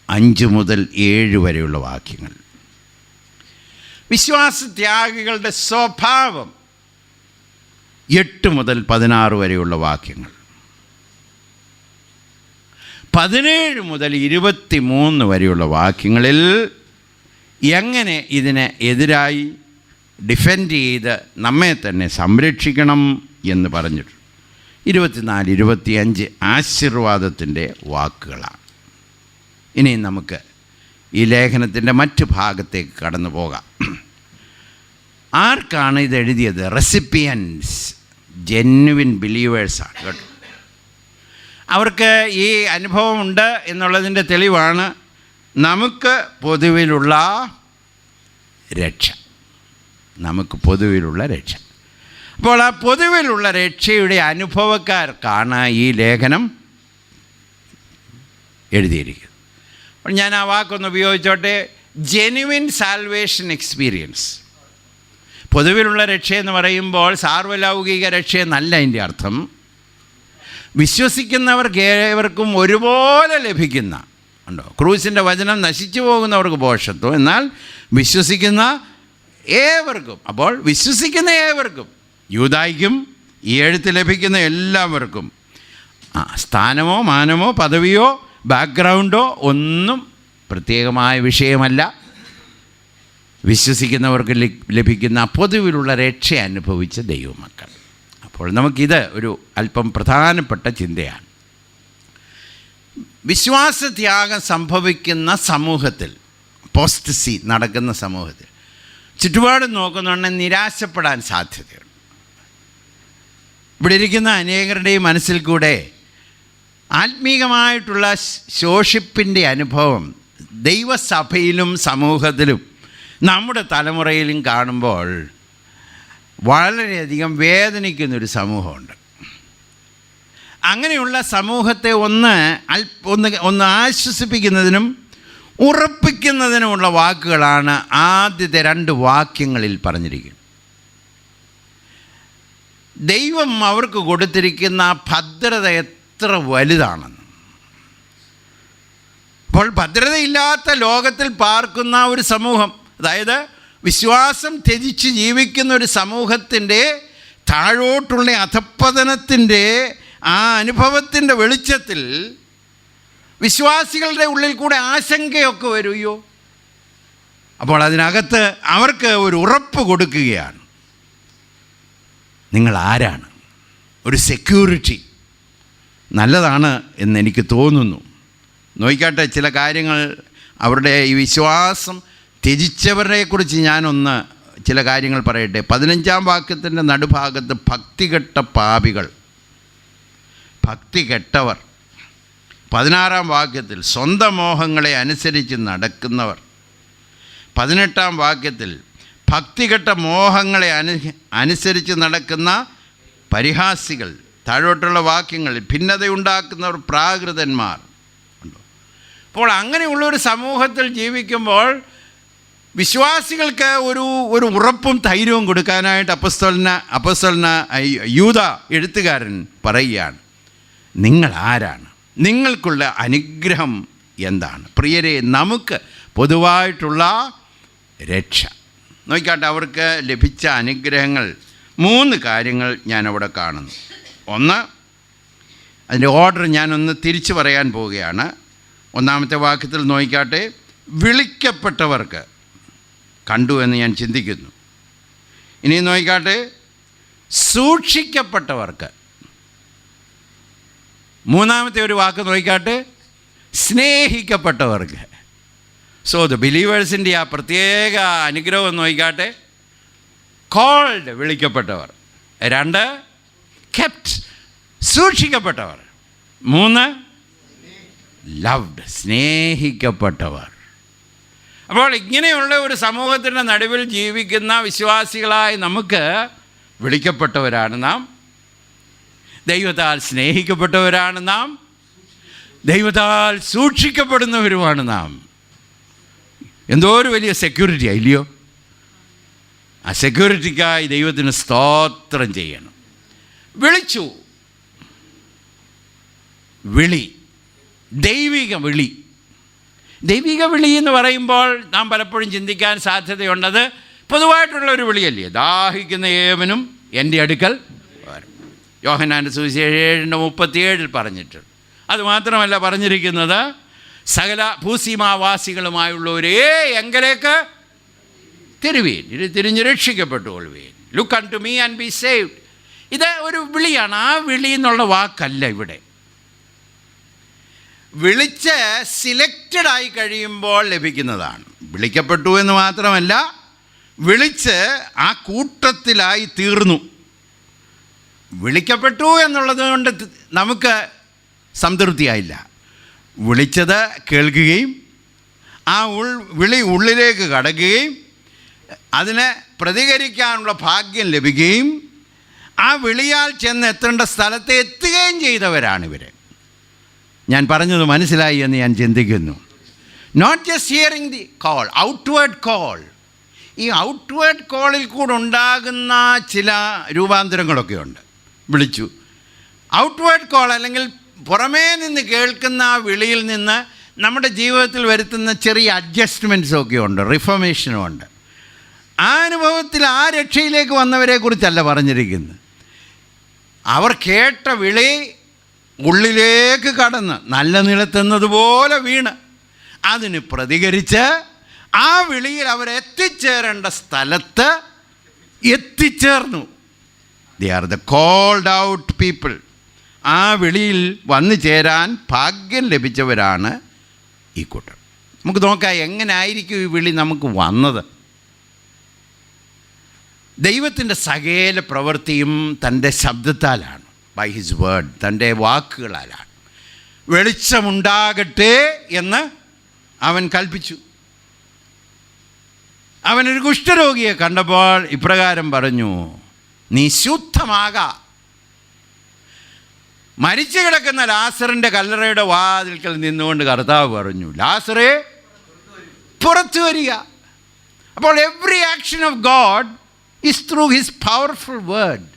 Speaker 1: 5 മുതൽ 7 വരെയുള്ള വാക്യങ്ങൾ. വിശ്വാസത്യാഗികളുടെ സ്വഭാവം 8 മുതൽ 16 വരെയുള്ള വാക്യങ്ങൾ. 17 മുതൽ 23 വരെയുള്ള വാക്യങ്ങളിൽ എങ്ങനെ ഇതിനെ എതിരായി ഡിഫെൻഡ് ചെയ്ത് നമ്മെ തന്നെ സംരക്ഷിക്കണം എന്ന് പറഞ്ഞിട്ടുണ്ട്. 24-25 ആശീർവാദത്തിൻ്റെ വാക്കുകളാണ്. ഇനി നമുക്ക് ഈ ലേഖനത്തിൻ്റെ മറ്റു ഭാഗത്തേക്ക് കടന്നു പോകാം. ആർക്കാണ് ഇത് എഴുതിയത്? റെസിപ്പിയൻസ് ജെന്യുവിൻ ബിലീവേഴ്സാണ് കേട്ടോ. അവർക്ക് ഈ അനുഭവം ഉണ്ട് എന്നുള്ളതിൻ്റെ തെളിവാണ് നമുക്ക് പൊതുവിലുള്ള രക്ഷ. അപ്പോൾ ആ പൊതുവിലുള്ള രക്ഷയുടെ അനുഭവക്കാർക്കാണ് ഈ ലേഖനം എഴുതിയിരിക്കുന്നത്. അപ്പോൾ ഞാൻ ആ വാക്കൊന്ന് ഉപയോഗിച്ചോട്ടെ, ജെനുവിൻ സാൽവേഷൻ എക്സ്പീരിയൻസ്. പൊതുവിലുള്ള രക്ഷയെന്ന് പറയുമ്പോൾ സാർവലൗകിക രക്ഷയെന്നല്ല അതിൻ്റെ അർത്ഥം. വിശ്വസിക്കുന്നവർക്ക് ഏവർക്കും ഒരുപോലെ ലഭിക്കുന്ന ഉണ്ടോ. ക്രൂസിൻ്റെ വചനം നശിച്ചു പോകുന്നവർക്ക് ഭോഷത്വം, എന്നാൽ വിശ്വസിക്കുന്ന ഏവർക്കും. അപ്പോൾ വിശ്വസിക്കുന്ന ഏവർക്കും, യൂദായിക്കും ഈ എഴുത്ത് ലഭിക്കുന്ന എല്ലാവർക്കും സ്ഥാനമോ മാനമോ പദവിയോ ബാക്ക്ഗ്രൗണ്ടോ ഒന്നും പ്രത്യേകമായ വിഷയമല്ല. വിശ്വസിക്കുന്നവർക്ക് ലഭിക്കുന്ന പൊതുവിലുള്ള രക്ഷ അനുഭവിച്ച ദൈവമക്കൾ. അപ്പോൾ നമുക്കിത് ഒരു അല്പം പ്രധാനപ്പെട്ട ചിന്തയാണ്. വിശ്വാസത്യാഗം സംഭവിക്കുന്ന സമൂഹത്തിൽ, പോസ്റ്റസി നടക്കുന്ന സമൂഹത്തിൽ ചുറ്റുപാടും നോക്കുന്നുണ്ടെങ്കിൽ നിരാശപ്പെടാൻ സാധ്യതയുണ്ട്. ഇവിടെ ഇരിക്കുന്ന അനേകരുടെയും മനസ്സിൽ കൂടെ ആത്മീകമായിട്ടുള്ള ശോഷിപ്പിൻ്റെ അനുഭവം ദൈവസഭയിലും സമൂഹത്തിലും നമ്മുടെ തലമുറയിലും കാണുമ്പോൾ വളരെയധികം വേദനിക്കുന്നൊരു സമൂഹമുണ്ട്. അങ്ങനെയുള്ള സമൂഹത്തെ ഒന്ന് ആശ്വസിപ്പിക്കുന്നതിനും ഉറപ്പിക്കുന്നതിനുമുള്ള വാക്കുകളാണ് ആദ്യത്തെ 2 വാക്യങ്ങളിൽ പറഞ്ഞിരിക്കുന്നത്. ദൈവം അവർക്ക് കൊടുത്തിരിക്കുന്ന ഭദ്രത എത്ര വലുതാണെന്ന്. അപ്പോൾ ഭദ്രതയില്ലാത്ത ലോകത്തിൽ പാർക്കുന്ന ഒരു സമൂഹം, അതായത് വിശ്വാസം ത്യജിച്ച് ജീവിക്കുന്ന ഒരു സമൂഹത്തിൻ്റെ താഴോട്ടുള്ള അധപ്പതനത്തിൻ്റെ ആ അനുഭവത്തിൻ്റെ വെളിച്ചത്തിൽ വിശ്വാസികളുടെ ഉള്ളിൽ കൂടെ ആശങ്കയൊക്കെ വരുമോ. അപ്പോൾ അതിനകത്ത് അവർക്ക് ഒരു ഉറപ്പ് കൊടുക്കുകയാണ്. നിങ്ങൾ ആരാണ്? ഒരു സെക്യൂരിറ്റി നല്ലതാണ് എന്നെനിക്ക് തോന്നുന്നു. നോക്കിക്കാട്ടെ, ചില കാര്യങ്ങൾ അവരുടെ ഈ വിശ്വാസം ത്യജിച്ചവരെക്കുറിച്ച് ഞാനൊന്ന് ചില കാര്യങ്ങൾ പറയട്ടെ. 15-ാം വാക്യത്തിൻ്റെ നടുഭാഗത്ത് ഭക്തികെട്ട പാപികൾ, ഭക്തികെട്ടവർ. 16-ാം വാക്യത്തിൽ സ്വന്തം മോഹങ്ങളെ അനുസരിച്ച് നടക്കുന്നവർ. 18-ാം വാക്യത്തിൽ ഭക്തികെട്ട മോഹങ്ങളെ അനുസരിച്ച് നടക്കുന്ന പരിഹാസികൾ. താഴോട്ടുള്ള വാക്യങ്ങളിൽ ഭിന്നതയുണ്ടാക്കുന്നവർ പ്രാകൃതന്മാർ. അപ്പോൾ അങ്ങനെയുള്ളൊരു സമൂഹത്തിൽ ജീവിക്കുമ്പോൾ വിശ്വാസികൾക്ക് ഒരു ഉറപ്പും ധൈര്യവും കൊടുക്കാനായിട്ട് അപ്പോസ്തലന യൂദ എഴുത്തുകാരൻ പറയുകയാണ്, നിങ്ങൾ ആരാണ്? നിങ്ങൾക്കുള്ള അനുഗ്രഹം എന്താണ്? പ്രിയരെ, നമുക്ക് പൊതുവായിട്ടുള്ള രക്ഷ. നോക്കിക്കാട്ടെ, അവർക്ക് ലഭിച്ച അനുഗ്രഹങ്ങൾ 3 കാര്യങ്ങൾ ഞാനവിടെ കാണുന്നു. ഒന്ന്, അതിൻ്റെ ഓർഡർ ഞാനൊന്ന് തിരിച്ചു പറയാൻ പോവുകയാണ്. 1-ാമത്തെ വാക്യത്തിൽ നോക്കിക്കാട്ടെ, വിളിക്കപ്പെട്ടവർക്ക് കണ്ടു എന്ന് ഞാൻ ചിന്തിക്കുന്നു. ഇനി നോക്കിക്കാട്ടെ, സൂക്ഷിക്കപ്പെട്ടവർക്ക്. 3-ാമത്തെ ഒരു വാക്ക് നോക്കിക്കാട്ടെ, സ്നേഹിക്കപ്പെട്ടവർക്ക്. സോ ദ ബിലീവേഴ്സിൻ്റെ ആ പ്രത്യേക അനുഗ്രഹം നോക്കിക്കാട്ടെ, കോൾഡ് വിളിക്കപ്പെട്ടവർ. 2 കെപ്റ്റ് സൂക്ഷിക്കപ്പെട്ടവർ. 3 ലവ്ഡ് സ്നേഹിക്കപ്പെട്ടവർ. അപ്പോൾ ഇങ്ങനെയുള്ള ഒരു സമൂഹത്തിൻ്റെ നടുവിൽ ജീവിക്കുന്ന വിശ്വാസികളായി നമുക്ക് വിളിക്കപ്പെട്ടവരാണ് നാം, ദൈവത്താൽ സ്നേഹിക്കപ്പെട്ടവരാണ് നാം, ദൈവത്താൽ സൂക്ഷിക്കപ്പെടുന്നവരുമാണ് നാം. എന്തോ ഒരു വലിയ സെക്യൂരിറ്റി ഇല്ലയോ? ആ സെക്യൂരിറ്റിക്കായി ദൈവത്തിന് സ്തോത്രം ചെയ്യണം. വിളിച്ചു, വിളി, ദൈവിക വിളി. ദൈവിക വിളി എന്ന് പറയുമ്പോൾ നാം പലപ്പോഴും ചിന്തിക്കാൻ സാധ്യതയുണ്ടത് പൊതുവായിട്ടുള്ളൊരു വിളിയല്ലേ. ദാഹിക്കുന്ന ഏവനും എൻ്റെ അടുക്കൽ വരും. യോഹന്നാൻ്റെ സുവിശേഷം 7:37 പറഞ്ഞിട്ടുണ്ട്. അതുമാത്രമല്ല പറഞ്ഞിരിക്കുന്നത്, സകല ഭൂസീമാവാസികളുമായുള്ളവരേ എങ്കലേക്ക് തിരുവീൻ, തിരിഞ്ഞ് രക്ഷിക്കപ്പെട്ടുകൊള്ളുവീൻ. Look unto me and be saved. ഇത് ഒരു വിളിയാണ്. ആ വിളി എന്നുള്ള വാക്കല്ല ഇവിടെ. വിളിച്ച് സിലക്റ്റഡായി കഴിയുമ്പോൾ ലഭിക്കുന്നതാണ്. വിളിക്കപ്പെട്ടു എന്ന് മാത്രമല്ല, വിളിച്ച് ആ കൂട്ടത്തിലായി തീർന്നു. വിളിക്കപ്പെട്ടു എന്നുള്ളത് കൊണ്ട് നമുക്ക് സംതൃപ്തിയായില്ല. വിളിച്ചത് കേൾക്കുകയും ആ വിളി ഉള്ളിലേക്ക് കടക്കുകയും അതിന് പ്രതികരിക്കാനുള്ള ഭാഗ്യം ലഭിക്കുകയും ആ വിളിയാൽ ചെന്ന് എത്തേണ്ട സ്ഥലത്ത് എത്തുകയും ചെയ്തവരാണിവർ. ഞാൻ പറഞ്ഞത് മനസ്സിലായി എന്ന് ഞാൻ ചിന്തിക്കുന്നു. Not just hearing the call, outward call. ഈ ഔട്ട്വേർഡ് കോളിൽ കൂടെ ഉണ്ടാകുന്ന ചില രൂപാന്തരങ്ങളൊക്കെ ഉണ്ട്. വിളിച്ചു, ഔട്ട്വേർഡ് കോൾ അല്ലെങ്കിൽ പുറമേ നിന്ന് കേൾക്കുന്ന ആ വിളിയിൽ നിന്ന് നമ്മുടെ ജീവിതത്തിൽ വരുത്തുന്ന ചെറിയ അഡ്ജസ്റ്റ്മെൻറ്റ്സൊക്കെ ഉണ്ട്, റിഫോർമേഷനും ഉണ്ട്. ആ അനുഭവത്തിൽ ആ രക്ഷയിലേക്ക് വന്നവരെ കുറിച്ചല്ല പറഞ്ഞിരിക്കുന്നത്. അവർ കേട്ട വിളി ഉള്ളിലേക്ക് കടന്ന് നല്ല നിലത്തെന്നതുപോലെ വീണ് അതിന് പ്രതികരിച്ച് ആ വിളിയിൽ അവരെത്തിച്ചേരേണ്ട സ്ഥലത്ത് എത്തിച്ചേർന്നു. They are the called out people. ആ വിളിയിൽ വന്നു ചേരാൻ ഭാഗ്യം ലഭിച്ചവരാണ് ഈ കൂട്ടർ. നമുക്ക് നോക്കാം എങ്ങനെ ആയിരിക്കും ഈ വിളി നമുക്ക് വന്നത്. ദൈവത്തിൻ്റെ സകല പ്രവൃത്തിയും തൻ്റെ ശബ്ദത്താലാണ്, ബൈ ഹിസ് വേർഡ്, തൻ്റെ വാക്കുകളാലാണ്. വെളിച്ചമുണ്ടാകട്ടെ എന്ന് അവൻ കൽപ്പിച്ചു. അവനൊരു കുഷ്ഠരോഗിയെ കണ്ടപ്പോൾ ഇപ്രകാരം പറഞ്ഞു, നീ ശുദ്ധമാകാ. മരിച്ചു കിടക്കുന്ന ലാസറിൻ്റെ കല്ലറയുടെ വാതിൽക്കൽ നിന്നുകൊണ്ട് കർത്താവ് പറഞ്ഞു, ലാസറേ പുറത്തു വരിക. അപ്പോൾ every action of God is through his powerful word.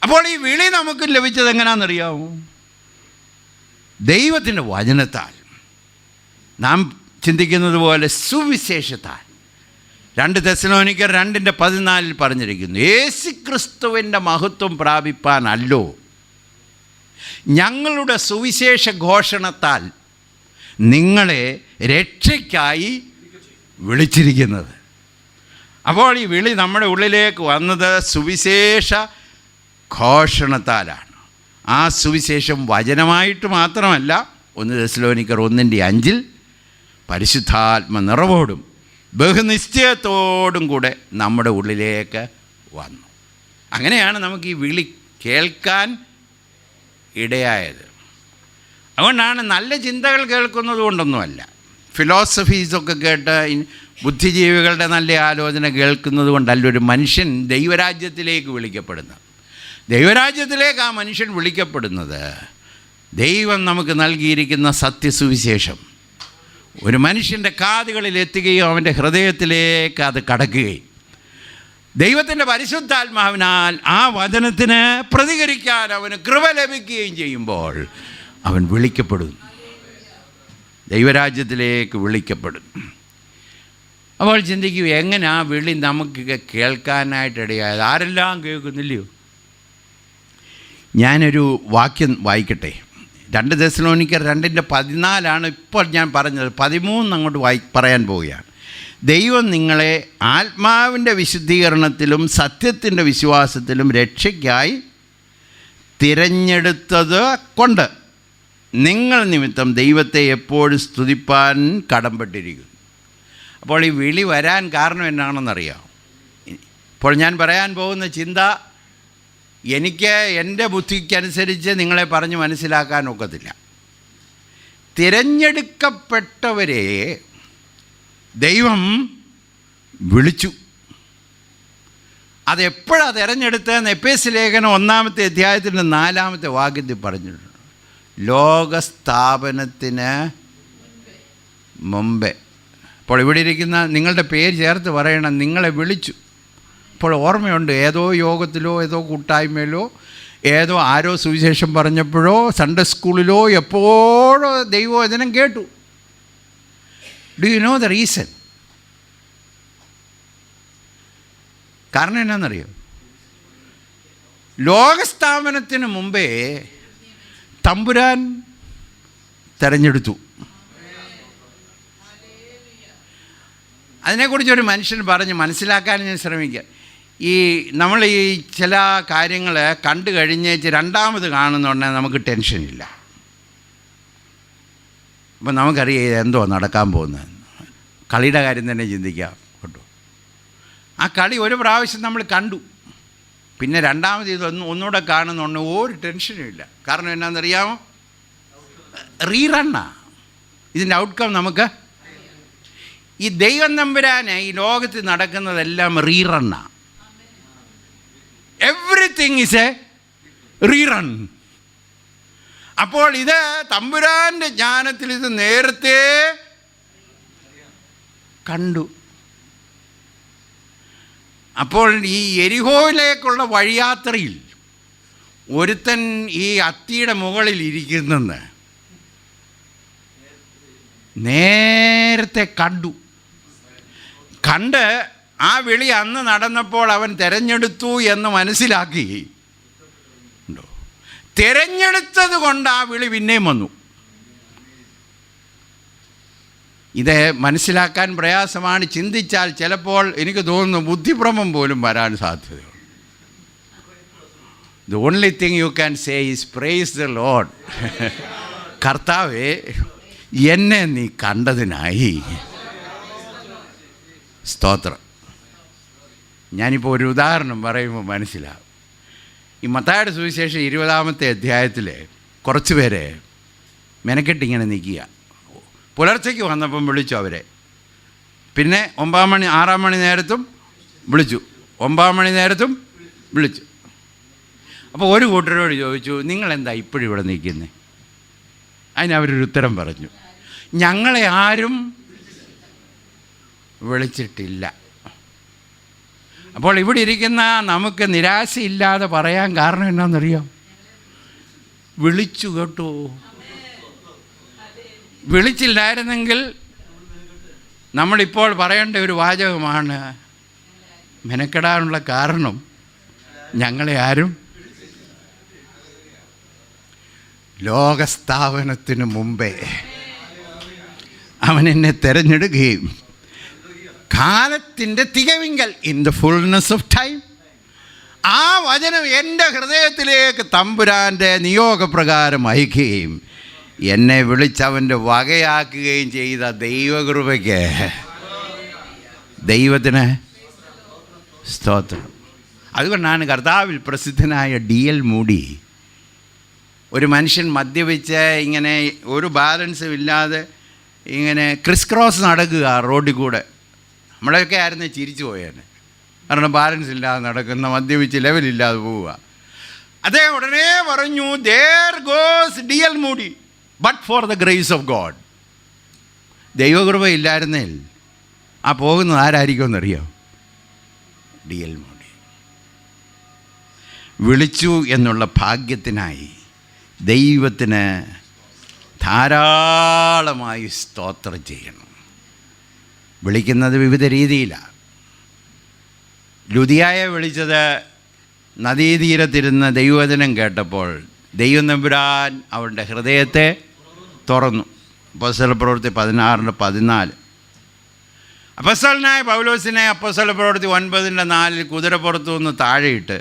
Speaker 1: അപ്പോൾ ഈ വിളി നമുക്ക് ലഭിച്ചത് എങ്ങനെയാണെന്നറിയാമോ? ദൈവത്തിൻ്റെ വചനത്താൽ, നാം ചിന്തിക്കുന്നത് പോലെ സുവിശേഷത്താൽ. 2 തെസ്സലോനിക്കർ 2:14 പറഞ്ഞിരിക്കുന്നു, യേശുക്രിസ്തുവിൻ്റെ മഹത്വം പ്രാപിപ്പാനല്ലോ ഞങ്ങളുടെ സുവിശേഷ ഘോഷണത്താൽ നിങ്ങളെ രക്ഷയ്ക്കായി വിളിച്ചിരിക്കുന്നത്. അപ്പോൾ ഈ വിളി നമ്മുടെ ഉള്ളിലേക്ക് വന്നത് സുവിശേഷ ഘോഷണത്താലാണ്. ആ സുവിശേഷം വചനമായിട്ട് മാത്രമല്ല, 1 തെസ്സലോനിക്കർ 1:5 പരിശുദ്ധാത്മ നിറവോടും ബഹുനിശ്ചയത്തോടും കൂടെ നമ്മുടെ ഉള്ളിലേക്ക് വന്നു. അങ്ങനെയാണ് നമുക്ക് ഈ വിളി കേൾക്കാൻ ഇടയായത്. അതുകൊണ്ടാണ് നല്ല ചിന്തകൾ കേൾക്കുന്നത് കൊണ്ടൊന്നുമല്ല, ഫിലോസഫീസൊക്കെ കേട്ട് ബുദ്ധിജീവികളുടെ നല്ല ആലോചന കേൾക്കുന്നത് കൊണ്ടല്ല ഒരു മനുഷ്യൻ ദൈവരാജ്യത്തിലേക്ക് വിളിക്കപ്പെടുന്നത്. ദൈവരാജ്യത്തിലേക്ക് ആ മനുഷ്യൻ വിളിക്കപ്പെടുന്നത് ദൈവം നമുക്ക് നൽകിയിരിക്കുന്ന സത്യസുവിശേഷം ഒരു മനുഷ്യൻ്റെ കാതുകളിൽ എത്തുകയും അവൻ്റെ ഹൃദയത്തിലേക്ക് അത് കടക്കുകയും ദൈവത്തിൻ്റെ പരിശുദ്ധാത്മാവിനാൽ ആ വചനത്തിന് പ്രതികരിക്കാൻ അവന് കൃപ ലഭിക്കുകയും ചെയ്യുമ്പോൾ അവൻ വിളിക്കപ്പെടും, ദൈവരാജ്യത്തിലേക്ക് വിളിക്കപ്പെടും. അപ്പോൾ ചിന്തിക്കൂ, എങ്ങനെ ആ വിളി നമുക്ക് കേൾക്കാനായിട്ടിടയായത്? ആരെല്ലാം കേൾക്കുന്നില്ലയോ? ഞാനൊരു വാക്യം വായിക്കട്ടെ. 2 തെസ്സലോനിക്കർ 2:14 ഇപ്പോൾ ഞാൻ പറഞ്ഞത്. 13 അങ്ങോട്ട് പറയാൻ പോവുകയാണ്. ദൈവം നിങ്ങളെ ആത്മാവിൻ്റെ വിശുദ്ധീകരണത്തിലും സത്യത്തിൻ്റെ വിശ്വാസത്തിലും രക്ഷയ്ക്കായി തിരഞ്ഞെടുത്തത് കൊണ്ട് നിങ്ങൾ നിമിത്തം ദൈവത്തെ എപ്പോഴും സ്തുതിപ്പാൻ കടംപ്പെട്ടിരിക്കുന്നു. അപ്പോൾ ഈ വിളി വരാൻ കാരണം എന്നാണെന്നറിയാം. ഇപ്പോൾ ഞാൻ പറയാൻ പോകുന്ന ചിന്ത എനിക്ക് എൻ്റെ ബുദ്ധിക്കനുസരിച്ച് നിങ്ങളെ പറഞ്ഞ് മനസ്സിലാക്കാൻ ഒക്കത്തില്ല. തിരഞ്ഞെടുക്കപ്പെട്ടവരെ ദൈവം വിളിച്ചു. അതെപ്പോഴാണ് തിരഞ്ഞെടുത്തതെന്ന് എഫേസ്യ ലേഖനം 1-ാമത്തെ അധ്യായത്തിൻ്റെ 4-ാമത്തെ വാക്യത്തിൽ പറഞ്ഞിട്ടുണ്ട്. ലോകസ്ഥാപനത്തിന് മുമ്പേ. അപ്പോൾ ഇവിടെ ഇരിക്കുന്ന നിങ്ങളുടെ പേര് ചേർത്ത് പറയണം, നിങ്ങളെ വിളിച്ചു. ഇപ്പോൾ ഓർമ്മയുണ്ട്, ഏതോ യോഗത്തിലോ ഏതോ കൂട്ടായ്മയിലോ ഏതോ ആരോ സുവിശേഷം പറഞ്ഞപ്പോഴോ സൺഡേ സ്കൂളിലോ എപ്പോഴോ ദൈവവചനം കേട്ടു. Do you know the reason? കാരണം എന്നാണെന്നറിയോ? ലോകസ്ഥാപനത്തിന് മുമ്പേ തമ്പുരാൻ തിരഞ്ഞെടുത്തു. അതിനെക്കുറിച്ചൊരു മനുഷ്യൻ പറഞ്ഞ് മനസ്സിലാക്കാൻ ഞാൻ ശ്രമിക്കാം. നമ്മൾ ഈ ചില കാര്യങ്ങൾ കണ്ടു കഴിഞ്ഞേച്ച് രണ്ടാമത് കാണുന്നുണ്ടെങ്കിൽ നമുക്ക് ടെൻഷനില്ല. അപ്പം നമുക്കറിയാം എന്തോ നടക്കാൻ പോകുന്നത്. കളിയുടെ കാര്യം തന്നെ ചിന്തിക്കാം കേട്ടോ. ആ കളി ഒരു പ്രാവശ്യം നമ്മൾ കണ്ടു, പിന്നെ രണ്ടാമത് ഒന്നുകൂടെ കാണുന്നുണ്ട്, ഒരു ടെൻഷനും ഇല്ല. കാരണം എന്നാണെന്നറിയാമോ? റീറണ്ണാ ഇതിൻ്റെ ഔട്ട്കം. നമുക്ക് ഈ ദൈവം തമ്പുരാന് ഈ ലോകത്ത് നടക്കുന്നതെല്ലാം റീറണ്ണാണ്. Everything is a rerun. അപ്പോൾ ഇത് തമ്പുരാൻ്റെ ജ്ഞാനത്തിൽ ഇത് നേരത്തെ കണ്ടു. അപ്പോൾ ഈ എരിഹോയിലേക്കുള്ള വഴിയാത്രയിൽ ഒരുത്തൻ ഈ അത്തിയുടെ മുകളിൽ ഇരിക്കുന്നെന്ന് നേരത്തെ കണ്ട് ആ വിളി അന്ന് നടന്നപ്പോൾ അവൻ തിരഞ്ഞെടുത്തു എന്ന് മനസ്സിലാക്കി. തിരഞ്ഞെടുത്തത് കൊണ്ട് ആ വിളി പിന്നെയും വന്നു. ഇത് മനസ്സിലാക്കാൻ പ്രയാസമാണ്. ചിന്തിച്ചാൽ ചിലപ്പോൾ എനിക്ക് തോന്നുന്നു ബുദ്ധിഭ്രമം പോലും വരാൻ സാധ്യതയുണ്ട്. The only thing you can say is praise the Lord. കർത്താവേ, എന്നെ നീ കണ്ടതിനായി സ്തോത്രം. ഞാനിപ്പോൾ ഒരു ഉദാഹരണം പറയുമ്പോൾ മനസ്സിലാവും. ഈ മത്തായിയുടെ സുവിശേഷം 20-ാമത്തെ അധ്യായത്തിൽ കുറച്ച് പേരെ മെനക്കെട്ടിങ്ങനെ നിൽക്കുക. പുലർച്ചയ്ക്ക് വന്നപ്പം വിളിച്ചു അവരെ. പിന്നെ 6 മണി നേരത്തും വിളിച്ചു, 9 മണി നേരത്തും വിളിച്ചു. അപ്പോൾ ഒരു കൂട്ടരോട് ചോദിച്ചു, നിങ്ങളെന്താ ഇപ്പോഴും ഇവിടെ നിൽക്കുന്നത്? അതിന് അവരൊരു ഉത്തരം പറഞ്ഞു, ഞങ്ങളെ ആരും വിളിച്ചിട്ടില്ല. അപ്പോൾ ഇവിടെ ഇരിക്കുന്ന നമുക്ക് നിരാശയില്ലാതെ പറയാൻ കാരണം എന്നാണെന്നറിയാം? വിളിച്ചു കേട്ടോ. വിളിച്ചില്ലായിരുന്നെങ്കിൽ നമ്മളിപ്പോൾ പറയേണ്ട ഒരു വാചകമാണ്, മെനക്കെടാനുള്ള കാരണം ഞങ്ങളെ ആരും ലോകസ്ഥാപനത്തിന് മുമ്പേ അവൻ എന്നെ തിരഞ്ഞെടുക്കുകയും കാലത്തിൻ്റെ തികവിങ്കൽ in the fullness of time ആ വചനം എൻ്റെ ഹൃദയത്തിലേക്ക് തമ്പുരാൻ്റെ നിയോഗപ്രകാരം അയക്കുകയും എന്നെ വിളിച്ചവൻ്റെ വകയാക്കുകയും ചെയ്ത ദൈവകൃപയ്ക്ക് ദൈവത്തിന് സ്തോത്രം. അതുകൊണ്ടാണ് കർത്താവിൽ പ്രസിദ്ധനായ D.L. മൂഡി, ഒരു മനുഷ്യൻ മദ്യപിച്ച് ഇങ്ങനെ ഒരു ബാലൻസും ഇല്ലാതെ ഇങ്ങനെ ക്രിസ് ക്രോസ് നടക്കുക റോഡിൽ കൂടെ. നമ്മളെയൊക്കെ ആയിരുന്നു ചിരിച്ചു പോയേനെ, കാരണം ബാലൻസ് ഇല്ലാതെ നടക്കുന്ന, മദ്യപിച്ച് ലെവലില്ലാതെ പോവുക. അദ്ദേഹം ഉടനെ പറഞ്ഞു, there goes D.L. Moody but for the grace of God. ദൈവകൃപ ഇല്ലായിരുന്നേൽ ആ പോകുന്നത് ആരായിരിക്കുമെന്നറിയോ? D.L. മൂഡി. വിളിച്ചു എന്നുള്ള ഭാഗ്യത്തിനായി ദൈവത്തിന് ധാരാളമായി സ്തോത്രം ചെയ്യണം. വിളിക്കുന്നത് വിവിധ രീതിയിലാണ്. ലുദിയായെ വിളിച്ചത് നദീതീരത്തിരുന്ന് ദൈവവചനം കേട്ടപ്പോൾ ദൈവം തമ്പുരാൻ അവരുടെ ഹൃദയത്തെ തുറന്നു. അപ്പോസ്തലപ്രവൃത്തി 16:14. അപ്പോസ്തലനായ പൗലോസിനെ അപ്പോസ്തലപ്രവൃത്തി 9:4 കുതിരപ്പുറത്തു നിന്ന് താഴെയിട്ട്